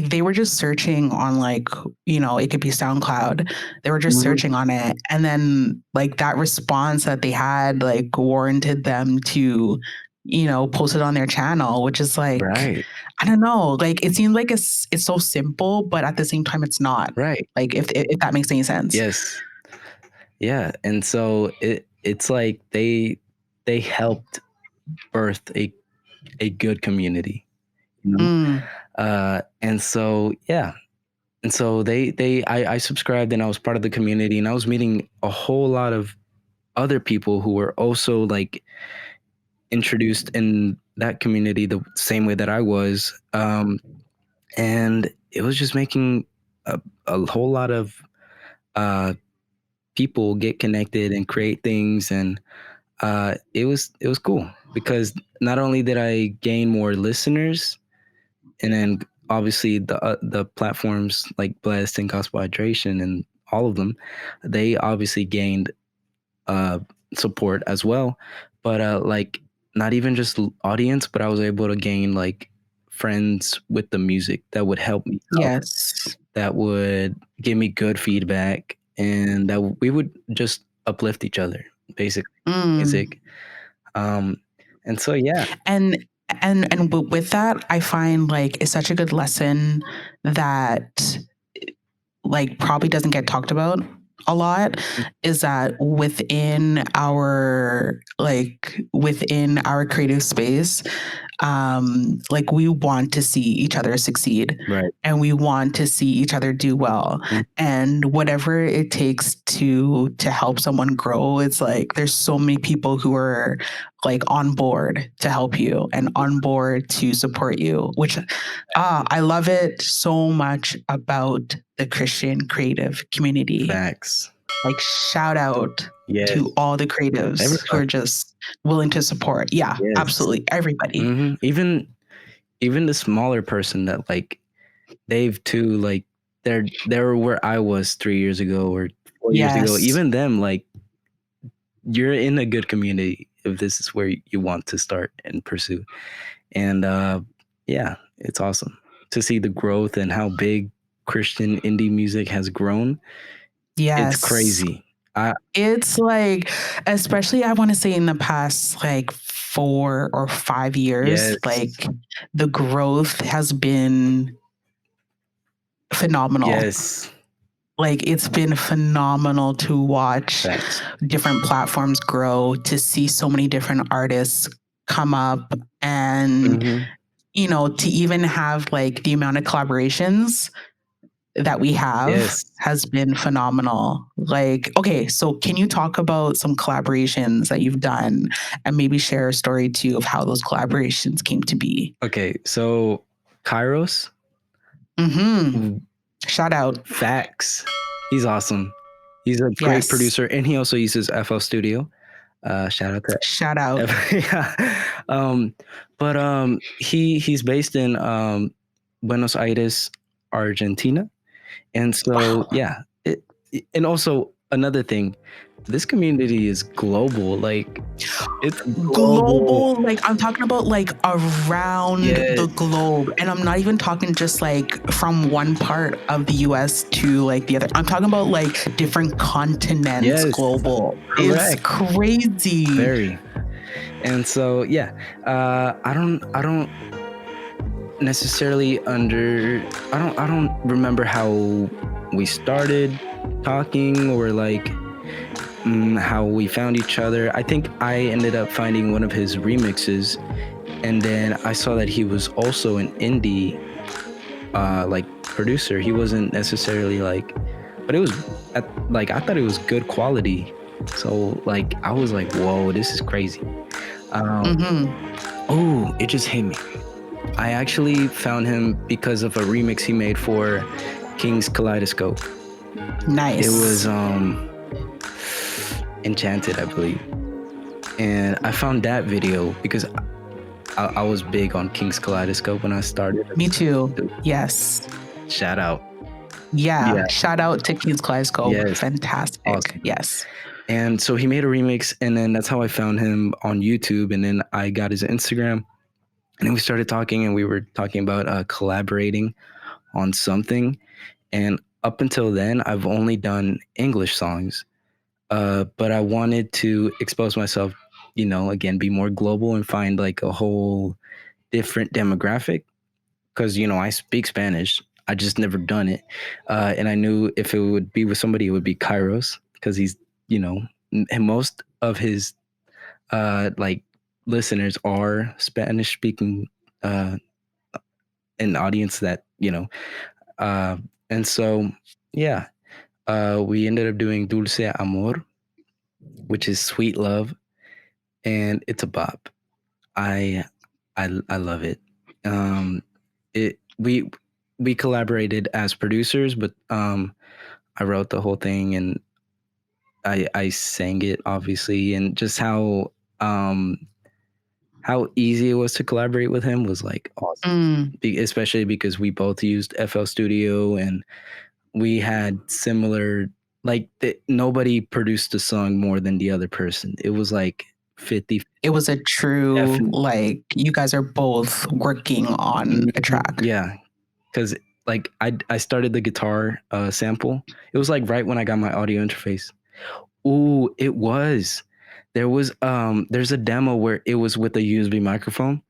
they were just searching on, like, you know, it could be SoundCloud. They were just searching on it, and then like that response that they had like warranted them to, you know, post it on their channel, which is like, Right. I don't know, like it seems like it's so simple, but at the same time it's not. Right. Like if that makes any sense. Yes. Yeah. And so it's like they helped birth a good community, you know? And so yeah. And so I subscribed and I was part of the community, and I was meeting a whole lot of other people who were also like introduced in that community the same way that I was. And it was just making a whole lot of people get connected and create things. And it was cool because not only did I gain more listeners, and then obviously the platforms like Blessed and Gospel Hydration and all of them, they obviously gained support as well. But like not even just audience, but I was able to gain like friends with the music that would help me out, Yes. that would give me good feedback, and that we would just uplift each other, basically. Music. And so yeah. And with that, I find like it's such a good lesson that like probably doesn't get talked about a lot, is that within our creative space, Like we want to see each other succeed, Right. and we want to see each other do well. And whatever it takes to help someone grow, it's like there's so many people who are like on board to help you and on board to support you, which I love it so much about the Christian creative community. Facts. Like shout out Yes. to all the creatives who are Everybody. just willing to support. Yeah, Yes. absolutely. Everybody. Even the smaller person that like they've too, like they're where I was 3 years ago or 4 years ago. Yes. Even them, like you're in a good community if this is where you want to start and pursue. And yeah, it's awesome to see the growth and how big Christian indie music has grown. Yes. It's crazy. It's like, especially I want to say in the past like 4 or 5 years, Yes. like the growth has been phenomenal. Yes. Like it's been phenomenal to watch Facts. different platforms grow, to see so many different artists come up, and you know, to even have like the amount of collaborations that we have Yes. has been phenomenal. Like, okay, so can you talk about some collaborations that you've done and maybe share a story too of how those collaborations came to be? Okay, so Kairos. Shout out. Facts. He's awesome. He's a great producer, and he also uses FL Studio. Shout out to shout out. Yeah. But he's based in Buenos Aires, Argentina, and so yeah. And also another thing, this community is global. Like it's global. Like I'm talking about like around the globe, and I'm not even talking just like from one part of the US to like the other. I'm talking about like different continents. Global. Correct. It's crazy. Very. And so yeah, I don't necessarily I don't remember how we started talking or like how we found each other. I think I ended up finding one of his remixes, and then I saw that he was also an indie like producer. He wasn't necessarily like, but it was like I thought it was good quality. So like I was like, whoa, this is crazy. Oh, it just hit me. I actually found him because of a remix he made for King's Kaleidoscope. Nice. It was Enchanted, I believe. And I found that video because I was big on King's Kaleidoscope when I started. Me too. Yes. Shout out. Yeah. Shout out to King's Kaleidoscope. Yes. Fantastic. Awesome. Yes. And so he made a remix, and then that's how I found him on YouTube. And then I got his Instagram, and then we started talking, and we were talking about collaborating on something. And up until then, I've only done English songs, but I wanted to expose myself, you know, again, be more global and find like a whole different demographic. Because, you know, I speak Spanish. I just never done it. And I knew if it would be with somebody, it would be Kairos, because he's, you know, and most of his like listeners are Spanish speaking an audience that, you know, and so yeah, we ended up doing Dulce Amor, which is sweet love, and it's a bop. I love it. We collaborated as producers, but I wrote the whole thing, and I sang it, obviously, and just how easy it was to collaborate with him was like awesome. Especially because we both used FL Studio, and we had similar, like nobody produced a song more than the other person. It was like 50. It was a true, like you guys are both working on a track. Yeah. Because like I started the guitar sample. It was like right when I got my audio interface. Ooh, it was. There was there's a demo where it was with a USB microphone.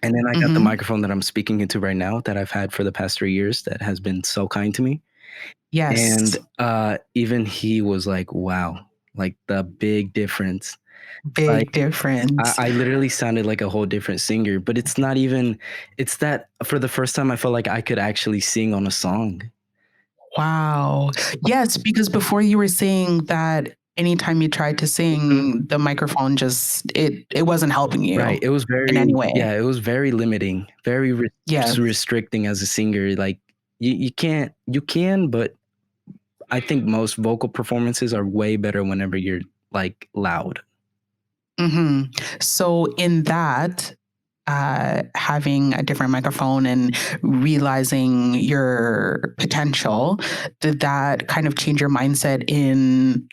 And then I got the microphone that I'm speaking into right now that I've had for the past 3 years that has been so kind to me. Yes. And even he was like, wow, like the big difference. Like Big difference. I literally sounded like a whole different singer, but it's not even, it's that for the first time I felt like I could actually sing on a song. Wow. Yes, because before you were saying that anytime you tried to sing, the microphone just it wasn't helping you Right. It was in any very, way. yeah, it was very limiting, very Yes. restricting as a singer. Like you can't, you can, but I think most vocal performances are way better whenever you're like loud. Hmm. So in that, having a different microphone and realizing your potential, did that kind of change your mindset in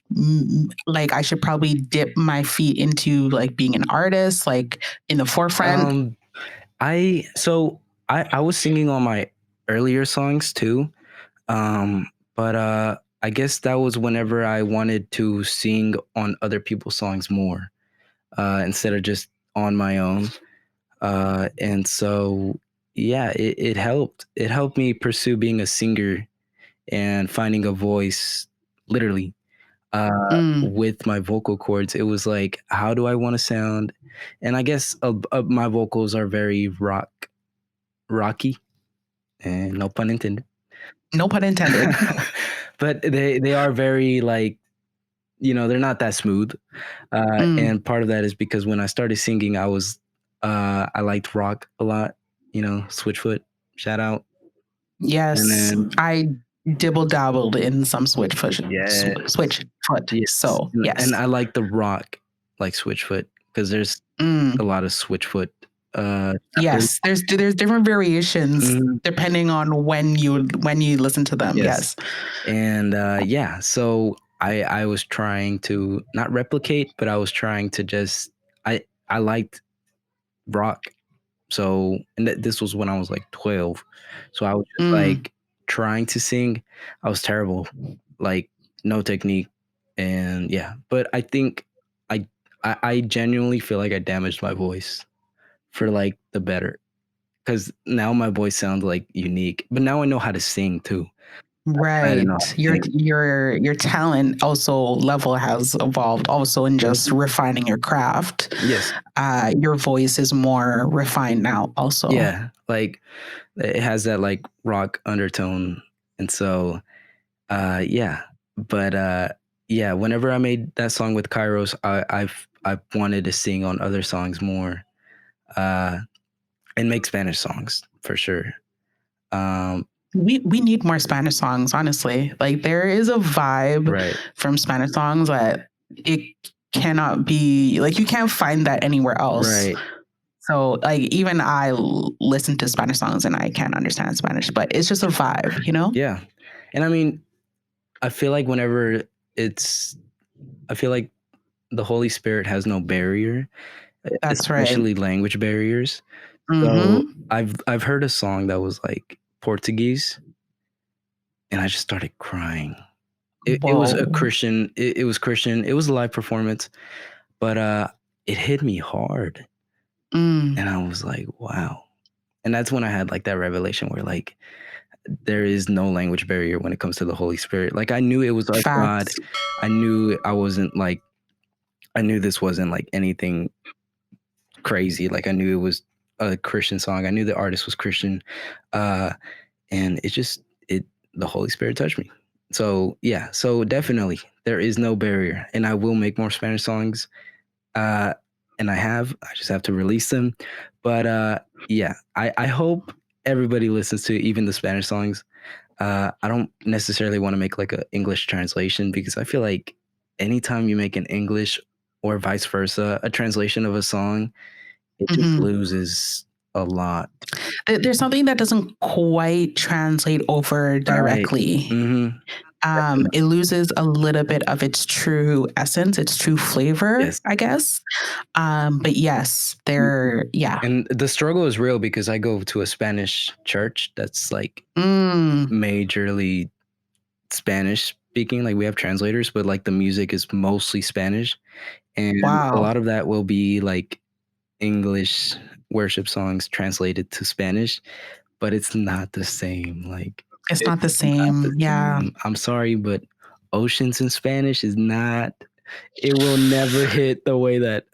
like I should probably dip my feet into like being an artist, like in the forefront? I was singing on my earlier songs too. But I guess that was whenever I wanted to sing on other people's songs more, instead of just on my own. And so yeah, it helped. It helped me pursue being a singer and finding a voice, literally, Mm, with my vocal cords. It was like, how do I want to sound? And I guess my vocals are very rocky, and no pun intended. no pun intended. But they are very like, they're not that smooth. Mm, And part of that is because when I started singing, I liked rock a lot, Switchfoot, shout out. And yes, then, I dibble dabbled in some yeah, switch foot. yes. So And yes. I like the rock, like Switchfoot, because there's a Mm. lot of Switchfoot. Chapters. Yes, there's different variations Mhm. depending on when you listen to them. Yes. Yes. And yeah, so I was trying to not replicate, but I was trying to just, I liked rock. So, and this was when I was like 12. So I was just Mm, like trying to sing. I was terrible, like no technique. And yeah, but I think I, I genuinely feel like I damaged my voice for like the better, because now my voice sounds like unique, but now I know how to sing too. I didn't know how right. to sing. Your talent also level has evolved also in just Mhm. refining your craft. Yes. Your voice is more refined now also. Yeah. Like it has that like rock undertone. And so yeah, but yeah, whenever I made that song with Kairos, I've wanted to sing on other songs more, uh, and make Spanish songs for sure. Um, We need more Spanish songs, honestly. Like there is a vibe right, from Spanish songs that it cannot be like you can't find that anywhere else. right, So like even listen to Spanish songs and I can't understand Spanish, but it's just a vibe, you know? yeah. And I mean, I feel like whenever it's, I feel like the Holy Spirit has no barrier, That's right. especially language barriers. So Mm-hmm. I've heard a song that was like Portuguese, and I just started crying. It was a Whoa. Christian. It was Christian. It was a live performance, but it hit me hard, Mm. and I was like, wow. And that's when I had like that revelation where like there is no language barrier when it comes to the Holy Spirit. Like I knew it was of God. Facts. I knew I wasn't like, I knew this wasn't like anything crazy. Like I knew it was a Christian song. I knew the artist was Christian. Uh, and it the Holy Spirit touched me. So yeah, so definitely there is no barrier, and I will make more Spanish songs. Uh, and I just have to release them. But yeah, I hope everybody listens to even the Spanish songs. I don't necessarily want to make like an English translation, because I feel like anytime you make an English or vice versa, a translation of a song, it just Mm-hmm. loses a lot. There's something that doesn't quite translate over Right. directly. Mm-hmm. It loses a little bit of its true essence, its true flavor, Yes. I guess. But yes, yeah. And the struggle is real because I go to a Spanish church that's like Mm, majorly Spanish speaking. Like we have translators, but like the music is mostly Spanish. And a wow. lot of that will be like English worship songs translated to Spanish, but it's not the same. Like It's not the it's not the same. Yeah. same. I'm sorry, but oceans in Spanish is not. It will never hit the way that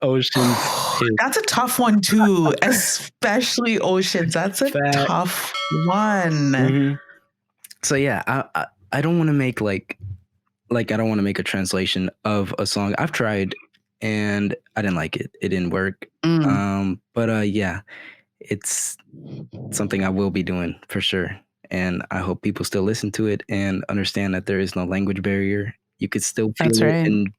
Oceans hit. That's a tough one too, especially Oceans. That's a Fat. tough one. Mm-hmm. So yeah, I don't want to make like I don't want to make a translation of a song. I've tried and I didn't like it. It didn't work. But yeah, it's something I will be doing for sure. And I hope people still listen to it and understand that there is no language barrier. You could still feel That's it. right. And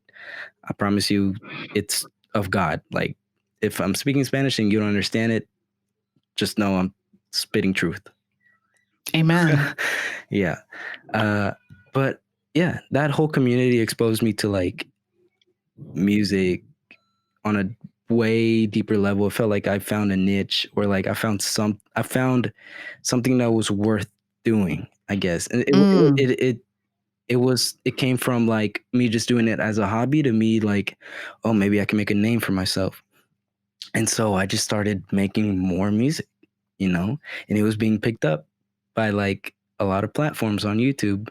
I promise you, it's of God. Like if I'm speaking Spanish and you don't understand it, just know I'm spitting truth. Amen. Yeah. But yeah, that whole community exposed me to like music on a way deeper level. It felt like I found a niche, or like I found something that was worth doing, I guess. And it came from like me just doing it as a hobby to me like, oh, maybe I can make a name for myself. And so I just started making more music, and it was being picked up by like a lot of platforms on YouTube.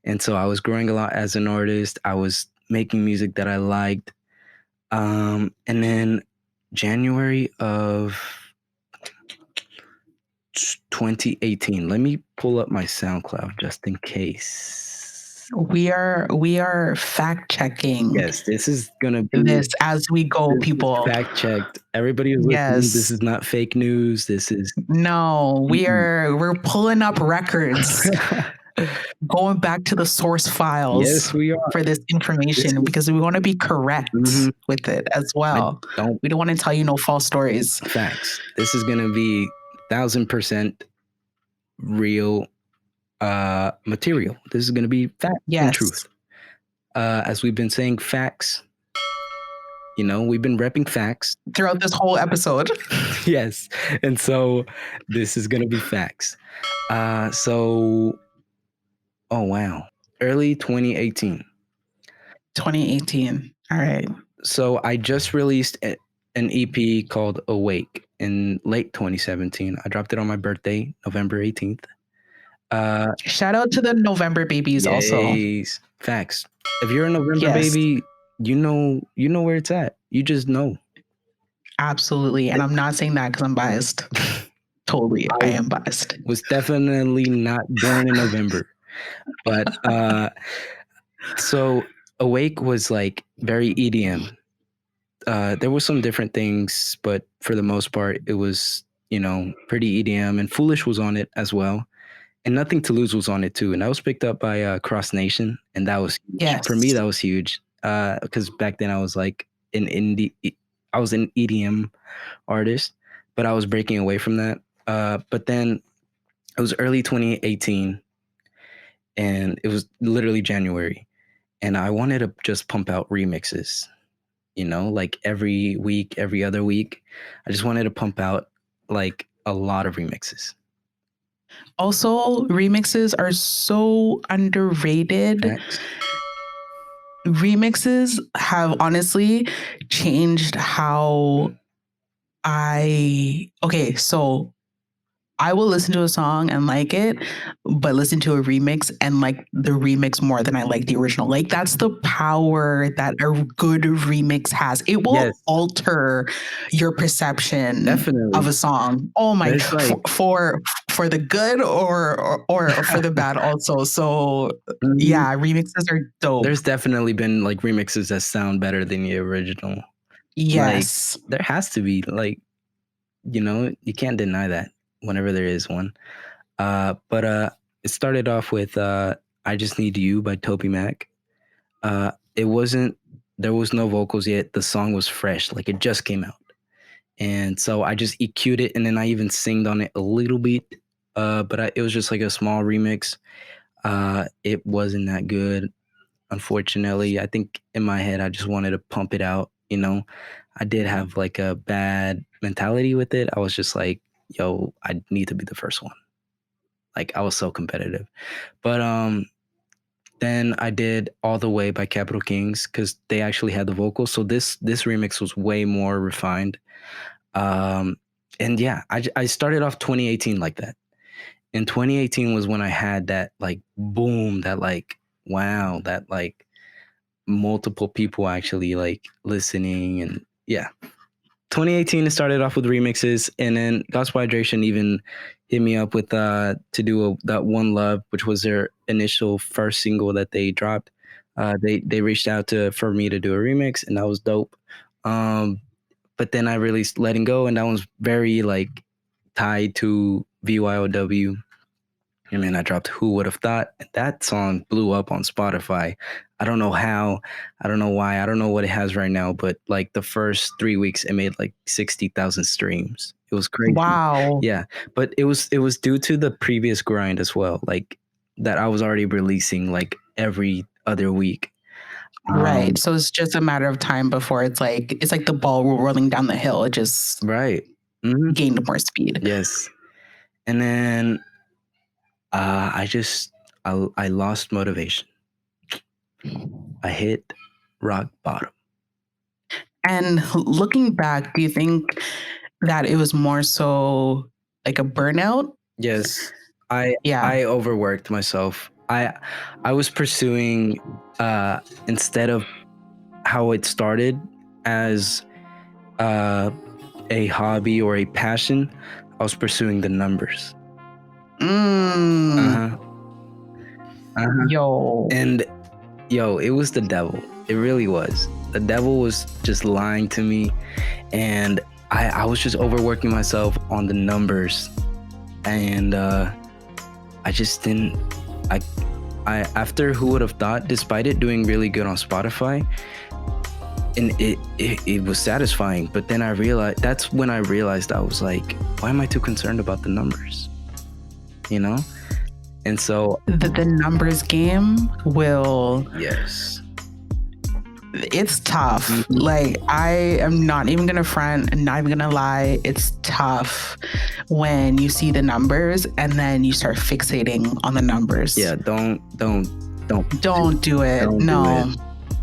And so I was growing a lot as an artist. I was making music that I liked. And then January of 2018, let me pull up my SoundCloud just in case. We are fact checking. Yes, this is gonna be this as we go, people. Fact checked. Everybody who's listening, this is not fake news. This is we're pulling up records. Going back to the source files. Yes, we are. For this information because we want to be correct with it as well. We don't want to tell you no false stories. Facts. This is going to be 1,000% real material. This is going to be fact and truth. As we've been saying, facts. We've been repping facts throughout this whole episode. Yes. And so this is going to be facts. Oh, wow. Early 2018. 2018. All right. So I just released an EP called Awake in late 2017. I dropped it on my birthday, November 18th. Shout out to the November babies also. Facts. If you're a November baby, you know where it's at. You just know. Absolutely. And I'm not saying that because I'm biased. Totally. I am biased. Was definitely not born in November. But so Awake was like very EDM. There were some different things, but for the most part, it was, pretty EDM, and Foolish was on it as well. And Nothing to Lose was on it too. And that was picked up by Cross Nation. And that was huge. For me, that was huge. Because back then I was like an EDM artist, but I was breaking away from that. But then it was early 2018 and it was literally January. And I wanted to just pump out remixes, like every week, every other week. I just wanted to pump out like a lot of remixes. Also, remixes are so underrated. Facts. Remixes have honestly changed how so I will listen to a song and like it, but listen to a remix and like the remix more than I like the original. Like that's the power that a good remix has. It will alter your perception of a song. Oh my God, for the good or for the bad also. So yeah, remixes are dope. There's definitely been like remixes that sound better than the original. Yes. Like, there has to be like, you can't deny that whenever there is one. But it started off with I Just Need You by Toby Mac. There was no vocals yet. The song was fresh, like it just came out. And so I just EQ'd it, and then I even singed on it a little bit. But it was just like a small remix. It wasn't that good, unfortunately. I think in my head, I just wanted to pump it out, I did have like a bad mentality with it. I was just like, yo, I need to be the first one. Like I was so competitive. But then I did All the Way by Capital Kings because they actually had the vocals. So this remix was way more refined. And yeah, I started off 2018 like that. And 2018 was when I had that like boom, that like wow, that like multiple people actually like listening. And yeah, 2018 it started off with remixes, and then Gospel Hydration even hit me up with to do that One Love, which was their initial first single that they dropped. They reached out for me to do a remix, and that was dope. But then I released Letting Go, and that one's very like tied to VYLW. I mean, I dropped Who Would Have Thought. That song blew up on Spotify. I don't know how, I don't know why, I don't know what it has right now, but like the first 3 weeks, it made like 60,000 streams. It was crazy. Wow. Yeah, but it was due to the previous grind as well, like that I was already releasing like every other week. Right. So it's just a matter of time before it's like the ball rolling down the hill. It just right. Mm-hmm. gained more speed. Yes. And then I lost motivation. I hit rock bottom. And looking back, do you think that it was more so like a burnout? Yes. I overworked myself. I was pursuing instead of how it started as a hobby or a passion, I was pursuing the numbers. Yo. And it was the devil. It really was. The devil was just lying to me, and I was just overworking myself on the numbers, and I just didn't. I after Who Would Have Thought, despite it doing really good on Spotify, and it was satisfying, but then that's when I realized I was like, why am I too concerned about the numbers? You know? And so the numbers game will, yes, it's tough. Mm-hmm. Like, I am not even gonna front and not even gonna lie, it's tough when you see the numbers and then you start fixating on the numbers. Yeah, don't do it. Don't do it. No.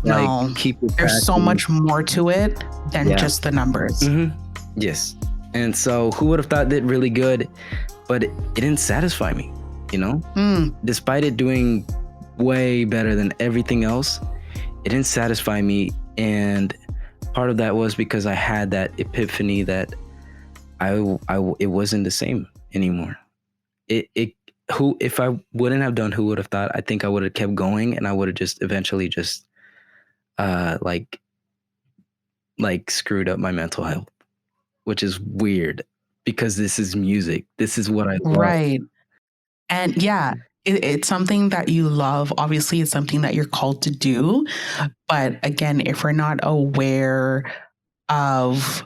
Like, keep it. There's so much more to it than just the numbers. Mm-hmm. Yes. And so Who Would Have Thought did really good, but it didn't satisfy me, you know? Despite it doing way better than everything else, it didn't satisfy me. And part of that was because I had that epiphany that it wasn't the same anymore. If I wouldn't have done Who Would Have Thought, I think I would have kept going, and I would have just eventually just like screwed up my mental health, which is weird because this is music. This is what I love. Right. And yeah, it's something that you love. Obviously, it's something that you're called to do. But again, if we're not aware of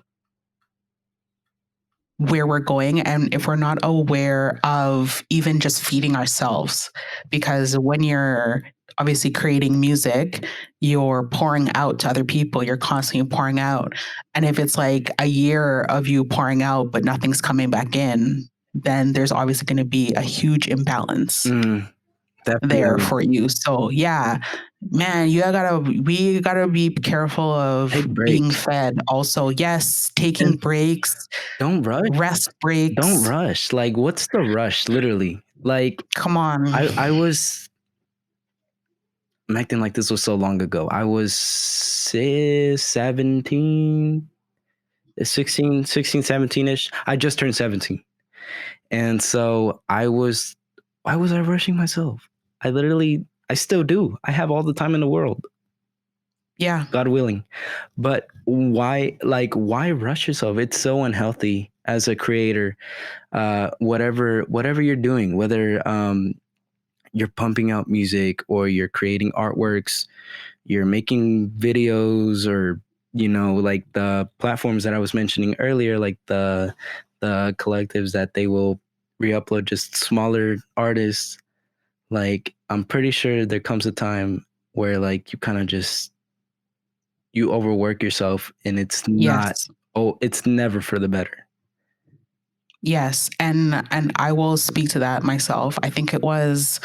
where we're going, and if we're not aware of even just feeding ourselves, because when you're obviously creating music, you're pouring out to other people, you're constantly pouring out. And if it's like a year of you pouring out, but nothing's coming back in, then there's obviously going to be a huge imbalance there for you. So yeah, man, we gotta be careful of being fed. Also, yes, taking breaks. Don't rush. Rest breaks. Don't rush. Like, what's the rush? Literally, like, come on. I'm acting like this was so long ago. I was 17, 17-ish. I just turned 17. And so why was I rushing myself? I still do. I have all the time in the world. Yeah. God willing. But why rush yourself? It's so unhealthy as a creator. Whatever you're doing, whether you're pumping out music or you're creating artworks, you're making videos, or, you know, like the platforms that I was mentioning earlier, like the collectives that they will re-upload just smaller artists. Like, I'm pretty sure there comes a time where like you kind of just you overwork yourself, and it's not it's never for the better. Yes. And I will speak to that myself. I think it was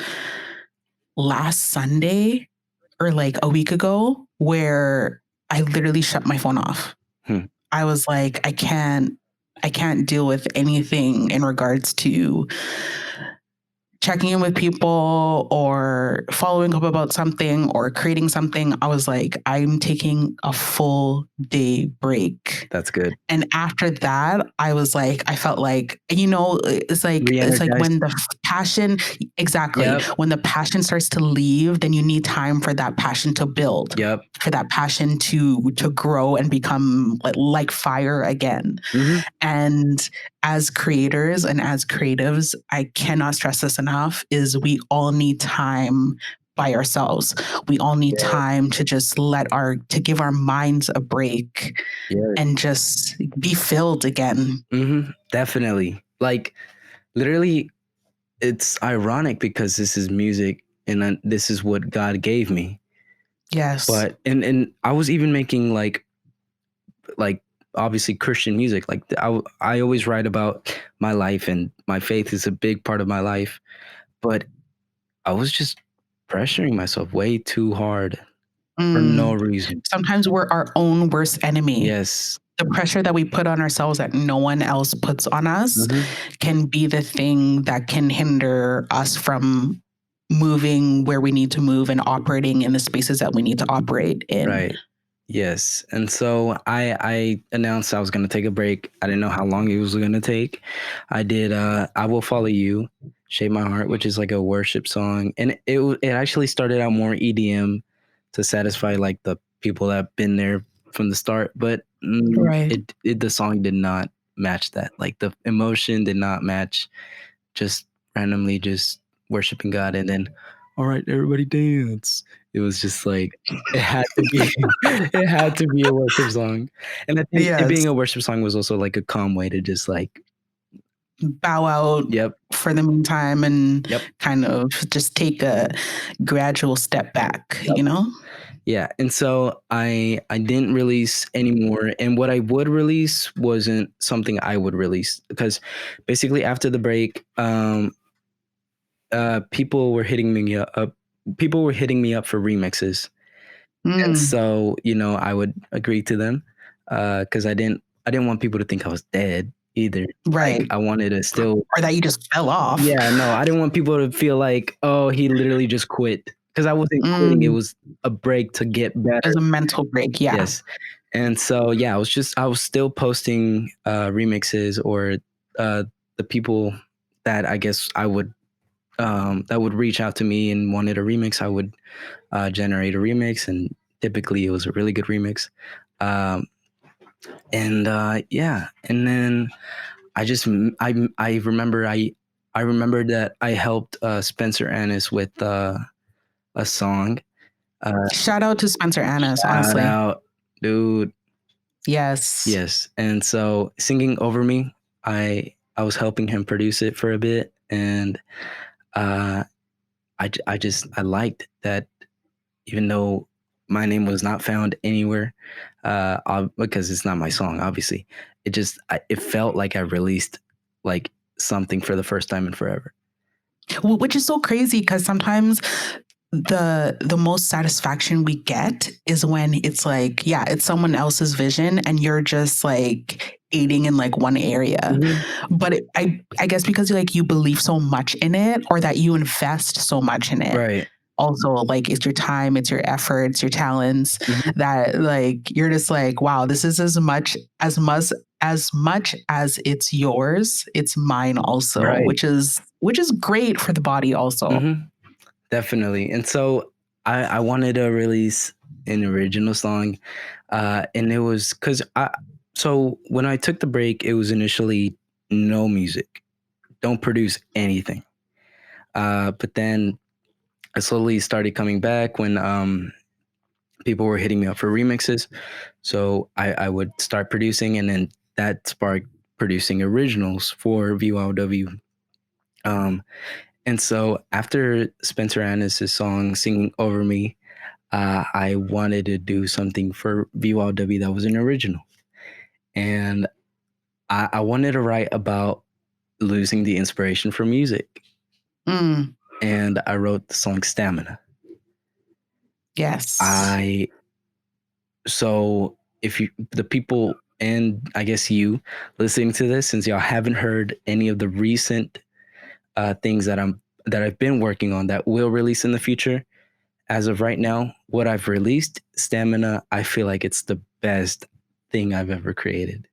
last Sunday or like a week ago where I literally shut my phone off. I was like, I can't deal with anything in regards to checking in with people or following up about something or creating something, I was like, I'm taking a full day break. That's good. And after that, I was like, I felt like, it's like when the passion, exactly, Yep. when the passion starts to leave, then you need time for that passion to build. Yep. For that passion to grow and become like fire again. Mm-hmm. And as creators and as creatives, I cannot stress this enough, is we all need time by ourselves. We all need time to just to give our minds a break and just be filled again. Mm-hmm. Definitely. Like, literally, it's ironic because this is music and this is what God gave me. Yes. But and I was even making like obviously Christian music. Like I always write about my life, and my faith is a big part of my life. But I was just pressuring myself way too hard for no reason. Sometimes we're our own worst enemy. Yes. The pressure that we put on ourselves that no one else puts on us can be the thing that can hinder us from moving where we need to move and operating in the spaces that we need to operate in. Right. Yes. And so I announced I was going to take a break. I didn't know how long it was going to take. I did I Will Follow You, Shape My Heart, which is like a worship song. And it actually started out more EDM to satisfy like the people that have been there from the start, but the song did not match that. Like the emotion did not match just randomly just worshiping God and then, all right, everybody dance. It was just like it had to be a worship song. And I think it being a worship song was also like a calm way to just like bow out for the meantime and kind of just take a gradual step back, you know? Yeah. And so I didn't release anymore. And what I would release wasn't something I would release because basically after the break, people were hitting me up. People were hitting me up for remixes. And so, I would agree to them because I didn't want people to think I was dead either. Right. Like, I wanted to still, or that you just fell off. Yeah, no, I didn't want people to feel like, oh, he literally just quit. Because I wasn't quitting. It was a break to get better. It was a mental break. Yeah. Yes. And so, yeah, I was still posting remixes or the people that I guess I would that would reach out to me and wanted a remix. I would generate a remix, and typically it was a really good remix. And then I remember that I helped Spencer Annis with a song. Shout out to Spencer Annis, honestly. Shout out, dude. Yes. And so Singing Over Me, I was helping him produce it for a bit, and I liked that, even though my name was not found anywhere, because it's not my song, obviously. It felt like I released like something for the first time in forever. Well, which is so crazy because sometimes the most satisfaction we get is when it's like, yeah, it's someone else's vision and you're just like aiding in like one area. But I guess because you believe so much in it, or that you invest so much in it. Right. Also, like, it's your time, it's your effort, it's your talents, that like you're just like, wow, this is as much as it's yours, it's mine also, right. which is great for the body also. Definitely. And so I wanted to release an original song, and it was because so when I took the break, it was initially no music, don't produce anything, but then I slowly started coming back when people were hitting me up for remixes. So I would start producing, and then that sparked producing originals for VYLW. And so after Spencer Annis' song Singing Over Me, I wanted to do something for VYLW that was an original. And I wanted to write about losing the inspiration for music. And I wrote the song Stamina. Yes. So if the people, and I guess you listening to this, since y'all haven't heard any of the recent things that that I've been working on that will release in the future. As of right now, what I've released, Stamina, I feel like it's the best thing I've ever created.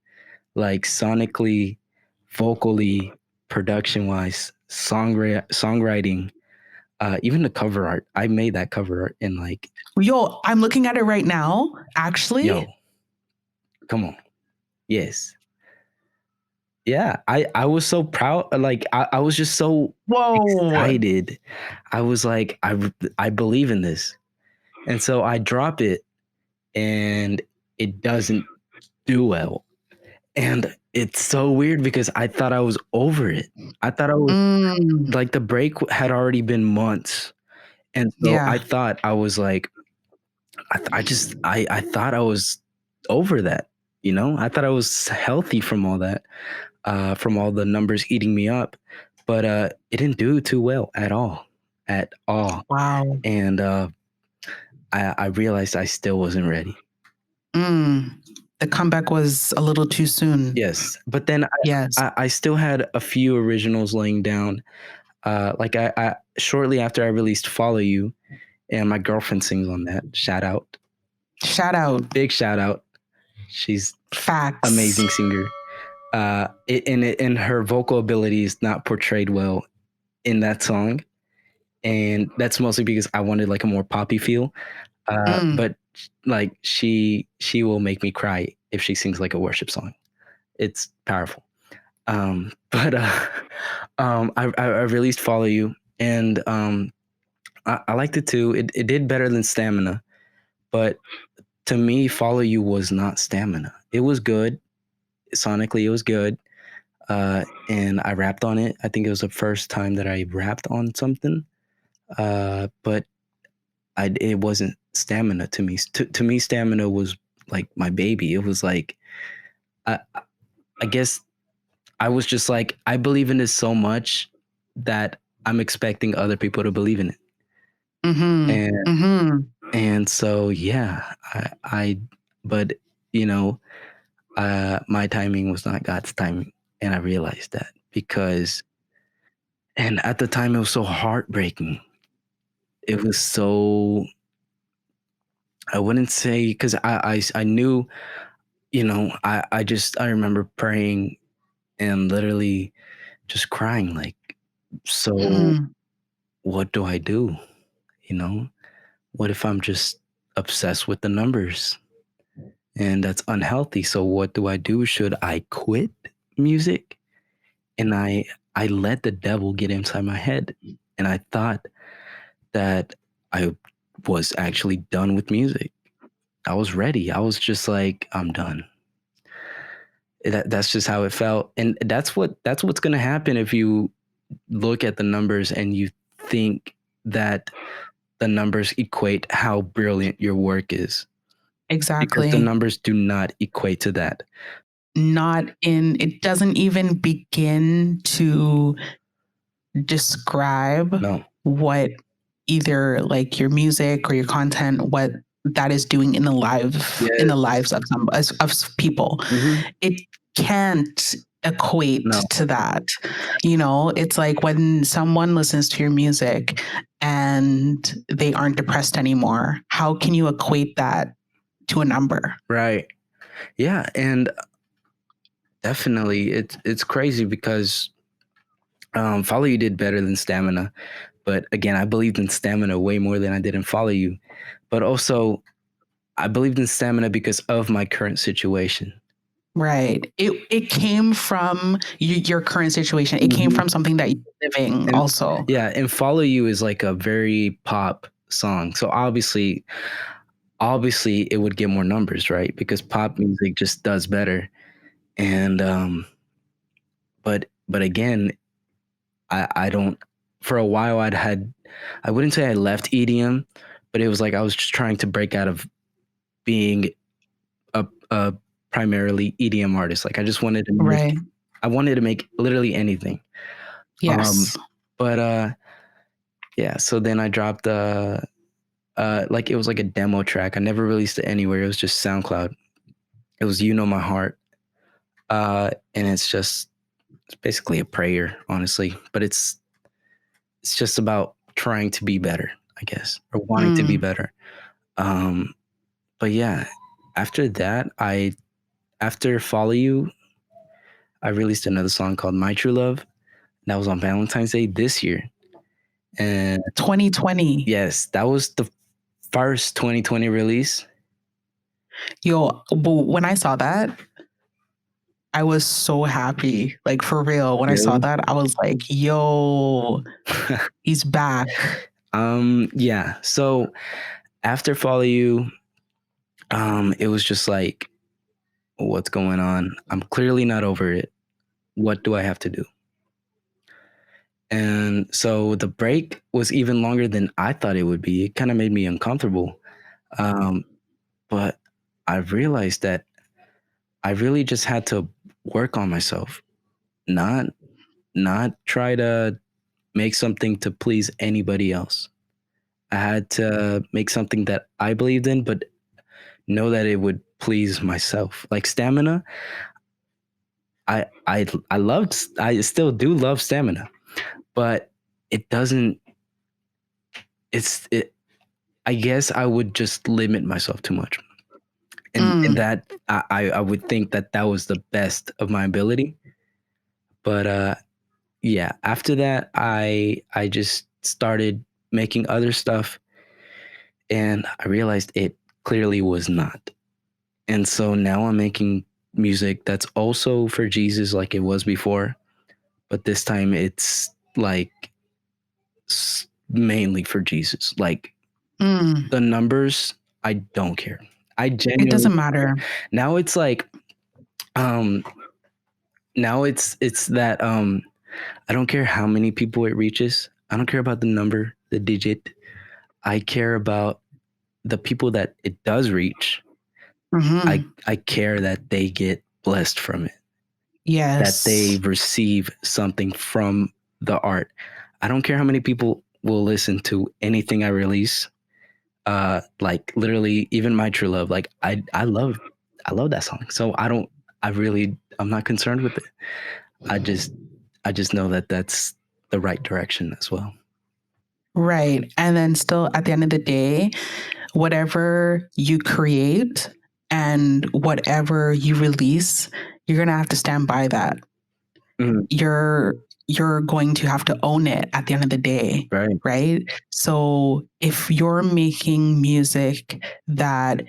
Like sonically, vocally, production wise, songwriting, even the cover art. I made that cover art in like, Yo, I'm looking at it right now, actually. yo, come on. Yes. Yeah, I was so proud. Like I was just so Whoa. excited. I was like, I believe in this. And so I drop it and it doesn't do well. And it's so weird because I thought I was over it. I thought I was like, the break had already been months. And so Yeah. I thought I was like, I thought I was over that, you know? I thought I was healthy from all that, from all the numbers eating me up. But it didn't do too well at all. At all. Wow. And I realized I still wasn't ready. The comeback was a little too soon. Yes. But then Yes. I still had a few originals laying down. Like I shortly after I released Follow You, and my girlfriend sings on that. Shout out. Shout out. Big shout out. She's Facts. amazing singer. And her vocal ability is not portrayed well in that song. And that's mostly because I wanted like a more poppy feel. But like she will make me cry if she sings like a worship song. It's powerful. But I released Follow You, and I liked it too. It did better than Stamina, but to me, Follow You was not Stamina. It was good. Sonically, it was good. And I rapped on it. I think it was the first time that I rapped on something. But it wasn't Stamina to me. To me, Stamina was like my baby. It was like, I guess I was just like, I believe in this so much that I'm expecting other people to believe in it. And so, yeah, but you know, my timing was not God's timing. And I realized that and at the time it was so heartbreaking. It was so, I wouldn't say, because I knew, you know, I remember praying and literally just crying, like, so what do I do? You know, what if I'm just obsessed with the numbers? And that's unhealthy. So what do I do? Should I quit music? And I let the devil get inside my head. And I thought that I was actually done with music. I was ready. I was just like, I'm done. That's just how it felt. And that's what's going to happen if you look at the numbers and you think that the numbers equate how brilliant your work is. Exactly. Because the numbers do not equate to that. It doesn't even begin to describe what either like your music or your content, what that is doing in the lives of people. It can't equate to that. You know, it's like when someone listens to your music and they aren't depressed anymore, how can you equate that to a number? Right. Yeah. And definitely it's crazy because Follow You did better than Stamina. But again, I believed in Stamina way more than I did in Follow You. But also, I believed in Stamina because of my current situation. Right. It came from your current situation. It came from something that you're living also. Yeah. And Follow You is like a very pop song. So obviously it would get more numbers, right? Because pop music just does better. And but again, I don't, for a while I wouldn't say I left EDM, but it was like I was just trying to break out of being a primarily EDM artist. Like I just wanted to make literally anything. Yes. But yeah, so then I dropped like it was like a demo track. I never released it anywhere. It was just SoundCloud. It was You Know My Heart. And it's basically a prayer, honestly. But it's it's just about trying to be better, I guess, or wanting to be better. But yeah, after that, after Follow You, I released another song called My True Love. That was on Valentine's Day this year. And 2020. yes, that was the first 2020 release. Yo, but when I saw that, I was so happy. Like, for real. When I saw Really? that, I was like, yo, he's back. Yeah. So after Follow You, it was just like, what's going on? I'm clearly not over it. What do I have to do? And so the break was even longer than I thought it would be. It kind of made me uncomfortable. But I realized that I really just had to work on myself, not try to make something to please anybody else. I had to make something that I believed in, but know that it would please myself. Like Stamina, I still do love Stamina, but it doesn't. I guess I would just limit myself too much, and that I would think that was the best of my ability. But yeah, after that, I just started making other stuff, and I realized it clearly was not. And so now I'm making music that's also for Jesus, like it was before, but this time it's like mainly for Jesus. Like the numbers, I don't care. I genuinely, it doesn't matter. Now it's like, now it's that I don't care how many people it reaches. I don't care about the number, the digit. I care about the people that it does reach. I care that they get blessed from it. Yes. That they receive something from the art. I don't care how many people will listen to anything I release. Like literally even My True Love. Like I love that song. So I'm not concerned with it. I just know that that's the right direction as well. Right. And then still at the end of the day, whatever you create and whatever you release, you're going to have to stand by that. You're going to have to own it at the end of the day. Right. So if you're making music that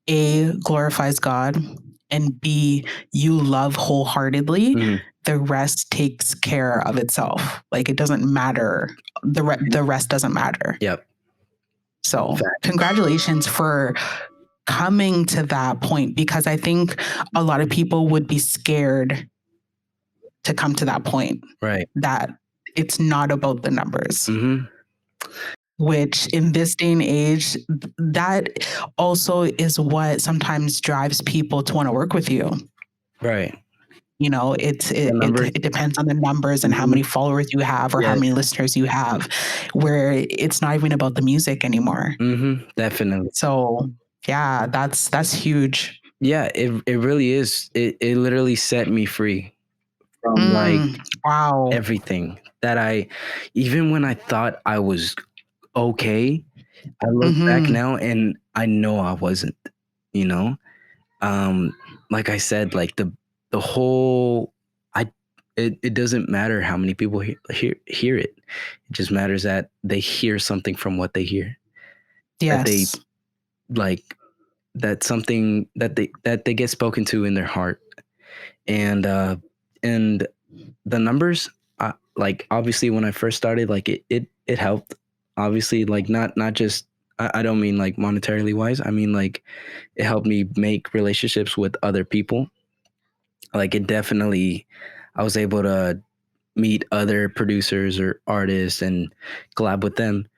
A, glorifies God, and B, you love wholeheartedly, the rest takes care of itself. Like it doesn't matter. The rest doesn't matter. Yep. So congratulations for coming to that point, because I think a lot of people would be scared to come to that point. Right. That it's not about the numbers. Which in this day and age, that also is what sometimes drives people to want to work with you. Right. You know, it depends on the numbers and how many followers you have or how many listeners you have, where it's not even about the music anymore. Definitely. So yeah, that's huge. Yeah, it really is. It literally set me free from like everything that even when I thought I was okay, I look back now and I know I wasn't, you know? Like I said, like the whole, it doesn't matter how many people hear it. It just matters that they hear something from what they hear. Yes. That they like, that's something that they get spoken to in their heart. And the numbers, like obviously when I first started, like it helped. Obviously, like not just, I don't mean like monetarily wise. I mean like it helped me make relationships with other people. Like it definitely, I was able to meet other producers or artists and collab with them.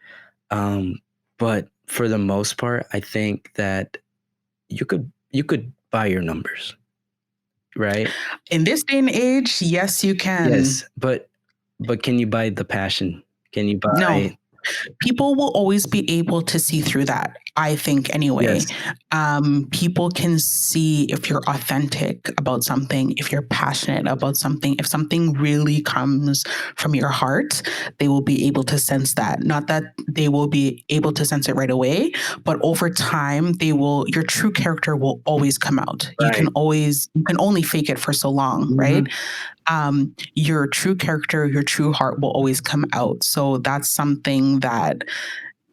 But for the most part, I think that you could buy your numbers, right? In this day and age, yes, you can. Yes, but can you buy the passion? Can you buy? No. People will always be able to see through that. I think anyway. Yes. People can see if you're authentic about something, if you're passionate about something, if something really comes from your heart, they will be able to sense that. Not that they will be able to sense it right away, but over time, your true character will always come out. You Right. can only fake it for so long, right? Your true character, your true heart will always come out. So that's something that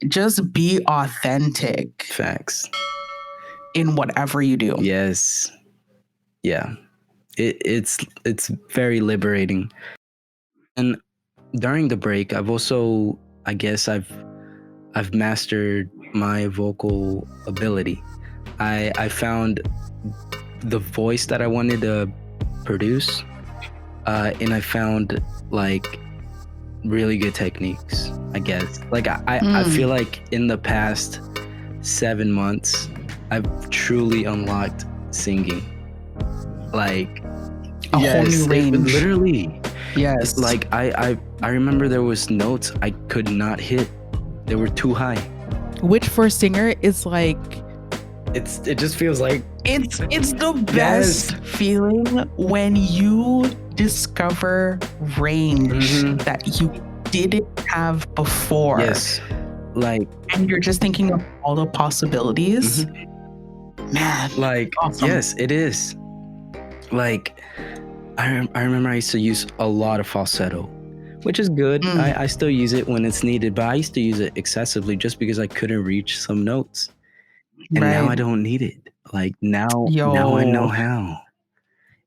just be authentic. Facts. In whatever you do. Yes. Yeah. It's very liberating. And during the break, I've also, I guess I've mastered my vocal ability. I found the voice that I wanted to produce, and I found like really good techniques, I guess. Like I feel like in the past 7 months, I've truly unlocked singing. Like a whole new range. Literally. Yes. Like I remember there was notes I could not hit. They were too high. Which for a singer is like it just feels like it's the best feeling when you discover range that you didn't have before. Yes. Like, and you're just thinking of all the possibilities. Man, like awesome. Yes, it is. Like I remember I used to use a lot of falsetto, which is good. I still use it when it's needed, but I used to use it excessively just because I couldn't reach some notes. And now I don't need it. Like now I know how.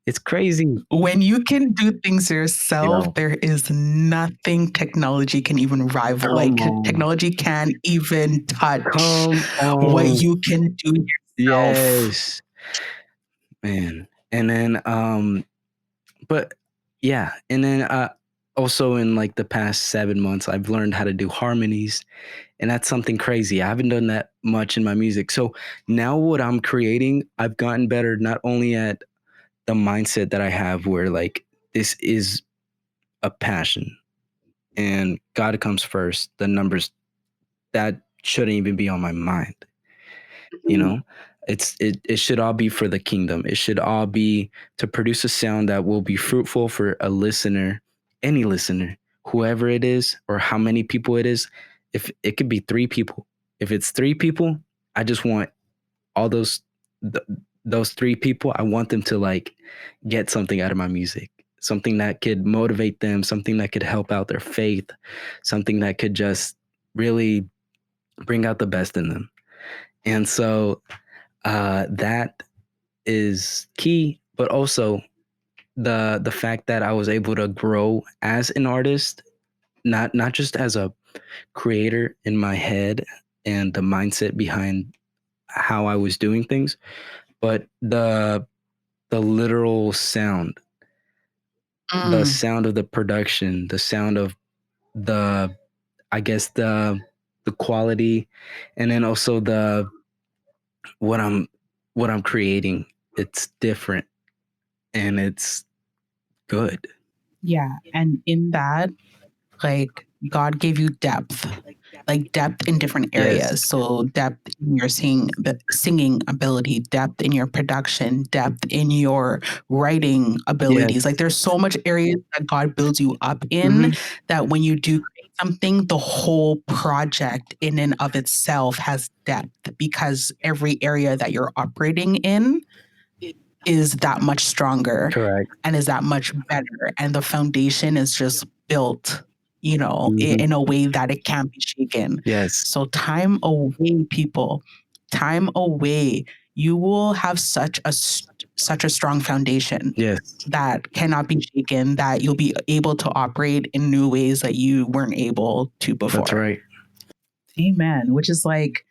It's crazy. When you can do things yourself, there is nothing technology can even rival. Like technology can't even touch what you can do yourself. Yes. Man. And then but yeah, and then also in like the past 7 months, I've learned how to do harmonies, and that's something crazy. I haven't done that much in my music. So now what I'm creating, I've gotten better not only at the mindset that I have where like this is a passion and God comes first. The numbers that shouldn't even be on my mind. You know, it should all be for the kingdom. It should all be to produce a sound that will be fruitful for a listener, any listener, whoever it is, or how many people it is. If it could be 3 people, if it's 3 people, I just want all those 3 people. I want them to like get something out of my music, something that could motivate them, something that could help out their faith, something that could just really bring out the best in them. And so that is key, but also the fact that I was able to grow as an artist, not just as a creator in my head and the mindset behind how I was doing things, but the literal sound, the sound of the production, the sound of the, I guess the quality, and then also the what I'm creating. It's different and it's good. Yeah, and in that, like God gave you depth, like depth in different areas. Yes. So depth in your singing ability, depth in your production, depth in your writing abilities. Yes. Like there's so much areas that God builds you up in that when you do create something, the whole project in and of itself has depth because every area that you're operating in is that much stronger. Correct. And is that much better. And the foundation is just built, you know, in a way that it can't be shaken. Yes. So time away, people, time away. You will have such a strong foundation. Yes. That cannot be shaken, that you'll be able to operate in new ways that you weren't able to before. That's right. Amen. Which is like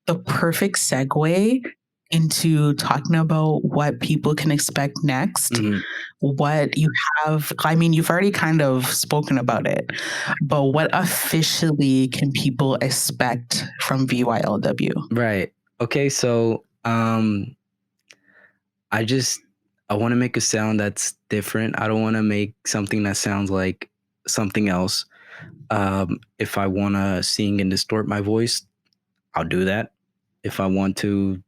the perfect segue into talking about what people can expect next, what you have. I mean, you've already kind of spoken about it, but what officially can people expect from VYLW? Right. Okay. So, I want to make a sound that's different. I don't want to make something that sounds like something else. If I want to sing and distort my voice, I'll do that. If I want to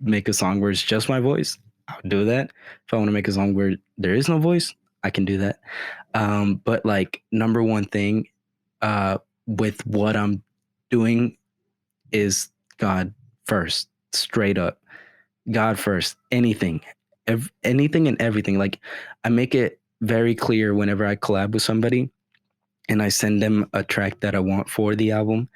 make a song where it's just my voice, I'll do that. If I want to make a song where there is no voice, I can do that. But like number one thing with what I'm doing is God first, straight up. God first. Anything, anything and everything. Like I make it very clear whenever I collab with somebody and I send them a track that I want for the album.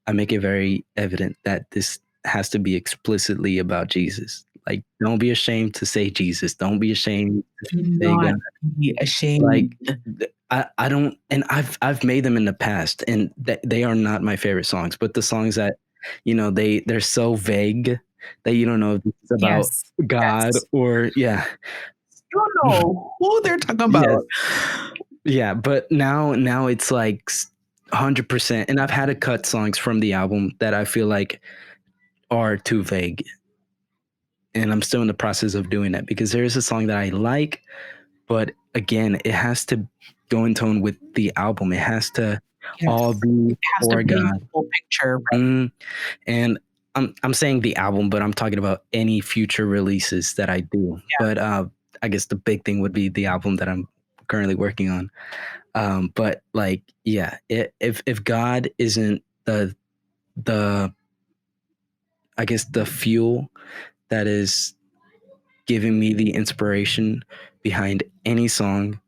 I make it very evident that this has to be explicitly about Jesus. Like, don't be ashamed to say Jesus. Don't be ashamed to Do say not God. be ashamed. Like, I don't, and I've made them in the past, and they are not my favorite songs. But the songs that, you know, they're so vague that you don't know if it's about Yes. God Yes. or yeah. You don't know who they're talking Yes. about. Yeah, but now it's like 100%. And I've had to cut songs from the album that I feel like are too vague. And I'm still in the process of doing that because there is a song that I like, but again, it has to go in tone with the album. It has to all Yes. be It has to for paint God. the full picture, right? And I'm saying the album, but I'm talking about any future releases that I do. Yeah. But I guess the big thing would be the album that I'm currently working on. But like, yeah, if God isn't the I guess the fuel that is giving me the inspiration behind any song,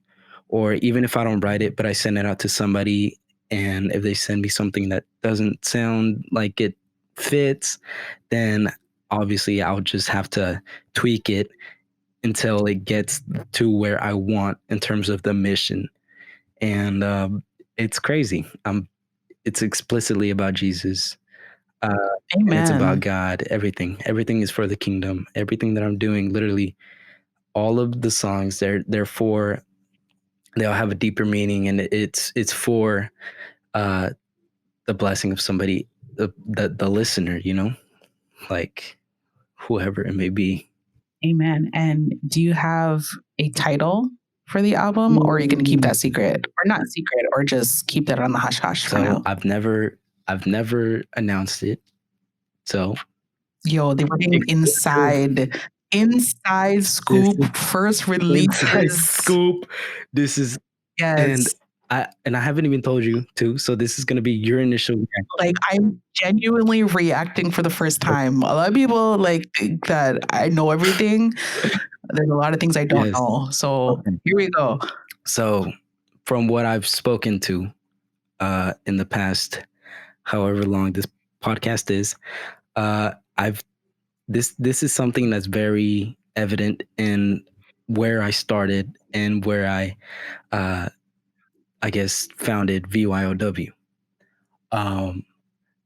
or even if I don't write it, but I send it out to somebody, and if they send me something that doesn't sound like it fits, then obviously I'll just have to tweak it until it gets to where I want in terms of the mission. And it's crazy. It's explicitly about Jesus. And it's about Amen. God. Everything is for the kingdom. Everything that I'm doing, literally, all of the songs, they'll have a deeper meaning, and it's for the blessing of somebody, the listener, you know, like whoever it may be. Amen. And do you have a title for the album, or are you going to keep that secret, or not secret, or just keep that on the hush hush for now? So I've never announced it. So Yo, they were getting inside scoop, first inside releases. scoop. This is and Yes. I haven't even told you too. So this is gonna be your initial reaction. Like, I'm genuinely reacting for the first time. A lot of people like think that I know everything. There's a lot of things I don't Yes. know. So Okay. here we go. So from what I've spoken to in the past, however long this podcast is, this is something that's very evident in where I started and where I guess founded VYLW.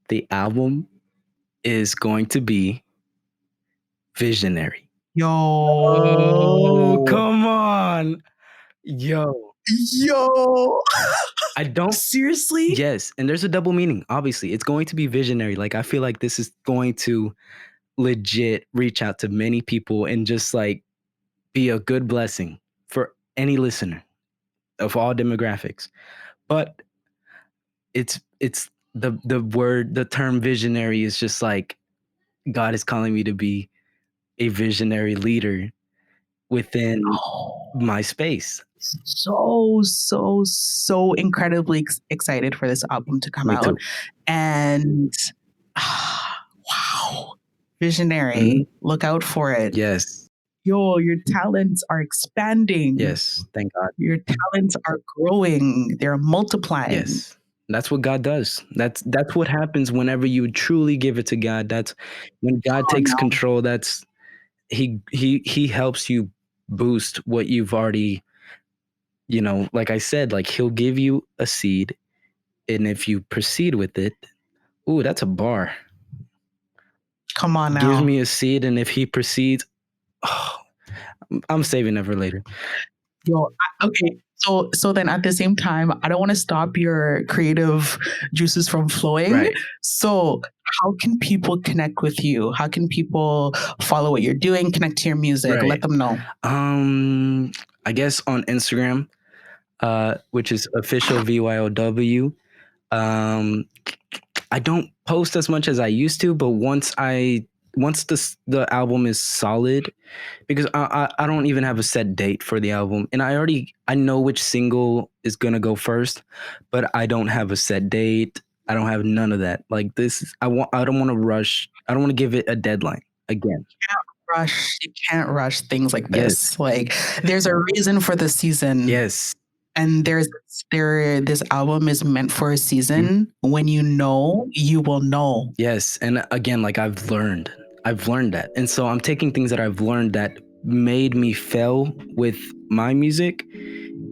The album is going to be visionary. Yo. Oh, come on. Yo. I don't Seriously? Yes, and there's a double meaning. Obviously, it's going to be visionary. Like I feel like this is going to legit reach out to many people and just like be a good blessing for any listener of all demographics. But it's the term visionary is just like God is calling me to be a visionary leader within my space. So incredibly excited for this album to come Me out. too. And wow, visionary. Look out for it. Yes. Yo, your talents are expanding. Yes. Thank God. Your talents are growing. They're multiplying. Yes. That's what God does. That's what happens whenever you truly give it to God. That's when God takes control. That's he helps you boost what you've already, you know, like I said, like he'll give you a seed, and if you proceed with it, ooh, that's a bar. Come on now. Gives me a seed, and if he proceeds, oh, I'm saving it for later. Yo, okay. So then at the same time, I don't want to stop your creative juices from flowing. Right. So how can people connect with you? How can people follow what you're doing, connect to your music? Right. Let them know. I guess on Instagram, which is official VYLW. I don't post as much as I used to, but once the album is solid, because I don't even have a set date for the album, and I know which single is gonna go first, but I don't have a set date. I don't have none of that. Like this, I don't want to rush. I don't want to give it a deadline again. You can't rush things like Yes. this. Like there's a reason for the season. Yes. And this album is meant for a season. When you know, you will know. Yes. And again, like I've learned that. And so I'm taking things that I've learned that made me fail with my music,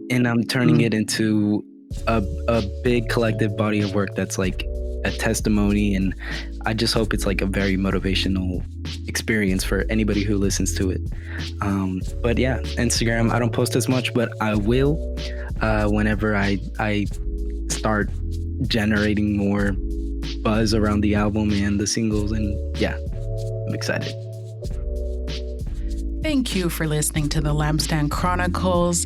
and I'm turning it into a big collective body of work that's like a testimony. And I just hope it's like a very motivational experience for anybody who listens to it. But yeah, Instagram, I don't post as much, but I will whenever I start generating more buzz around the album and the singles. And yeah, I'm excited. Thank you for listening to the Lampstand Chronicles.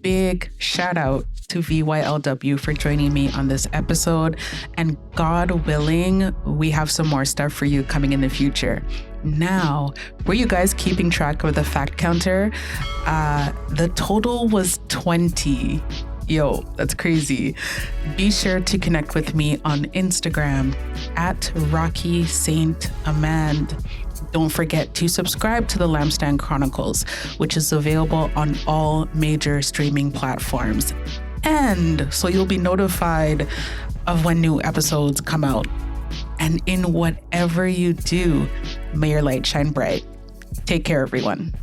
Big shout out to VYLW for joining me on this episode. And God willing, we have some more stuff for you coming in the future. Now, were you guys keeping track of the fact counter? The total was 20. Yo, that's crazy. Be sure to connect with me on Instagram at Rocky Saint Amand. Don't forget to subscribe to the Lampstand Chronicles, which is available on all major streaming platforms. And so you'll be notified of when new episodes come out. And in whatever you do, may your light shine bright. Take care, everyone.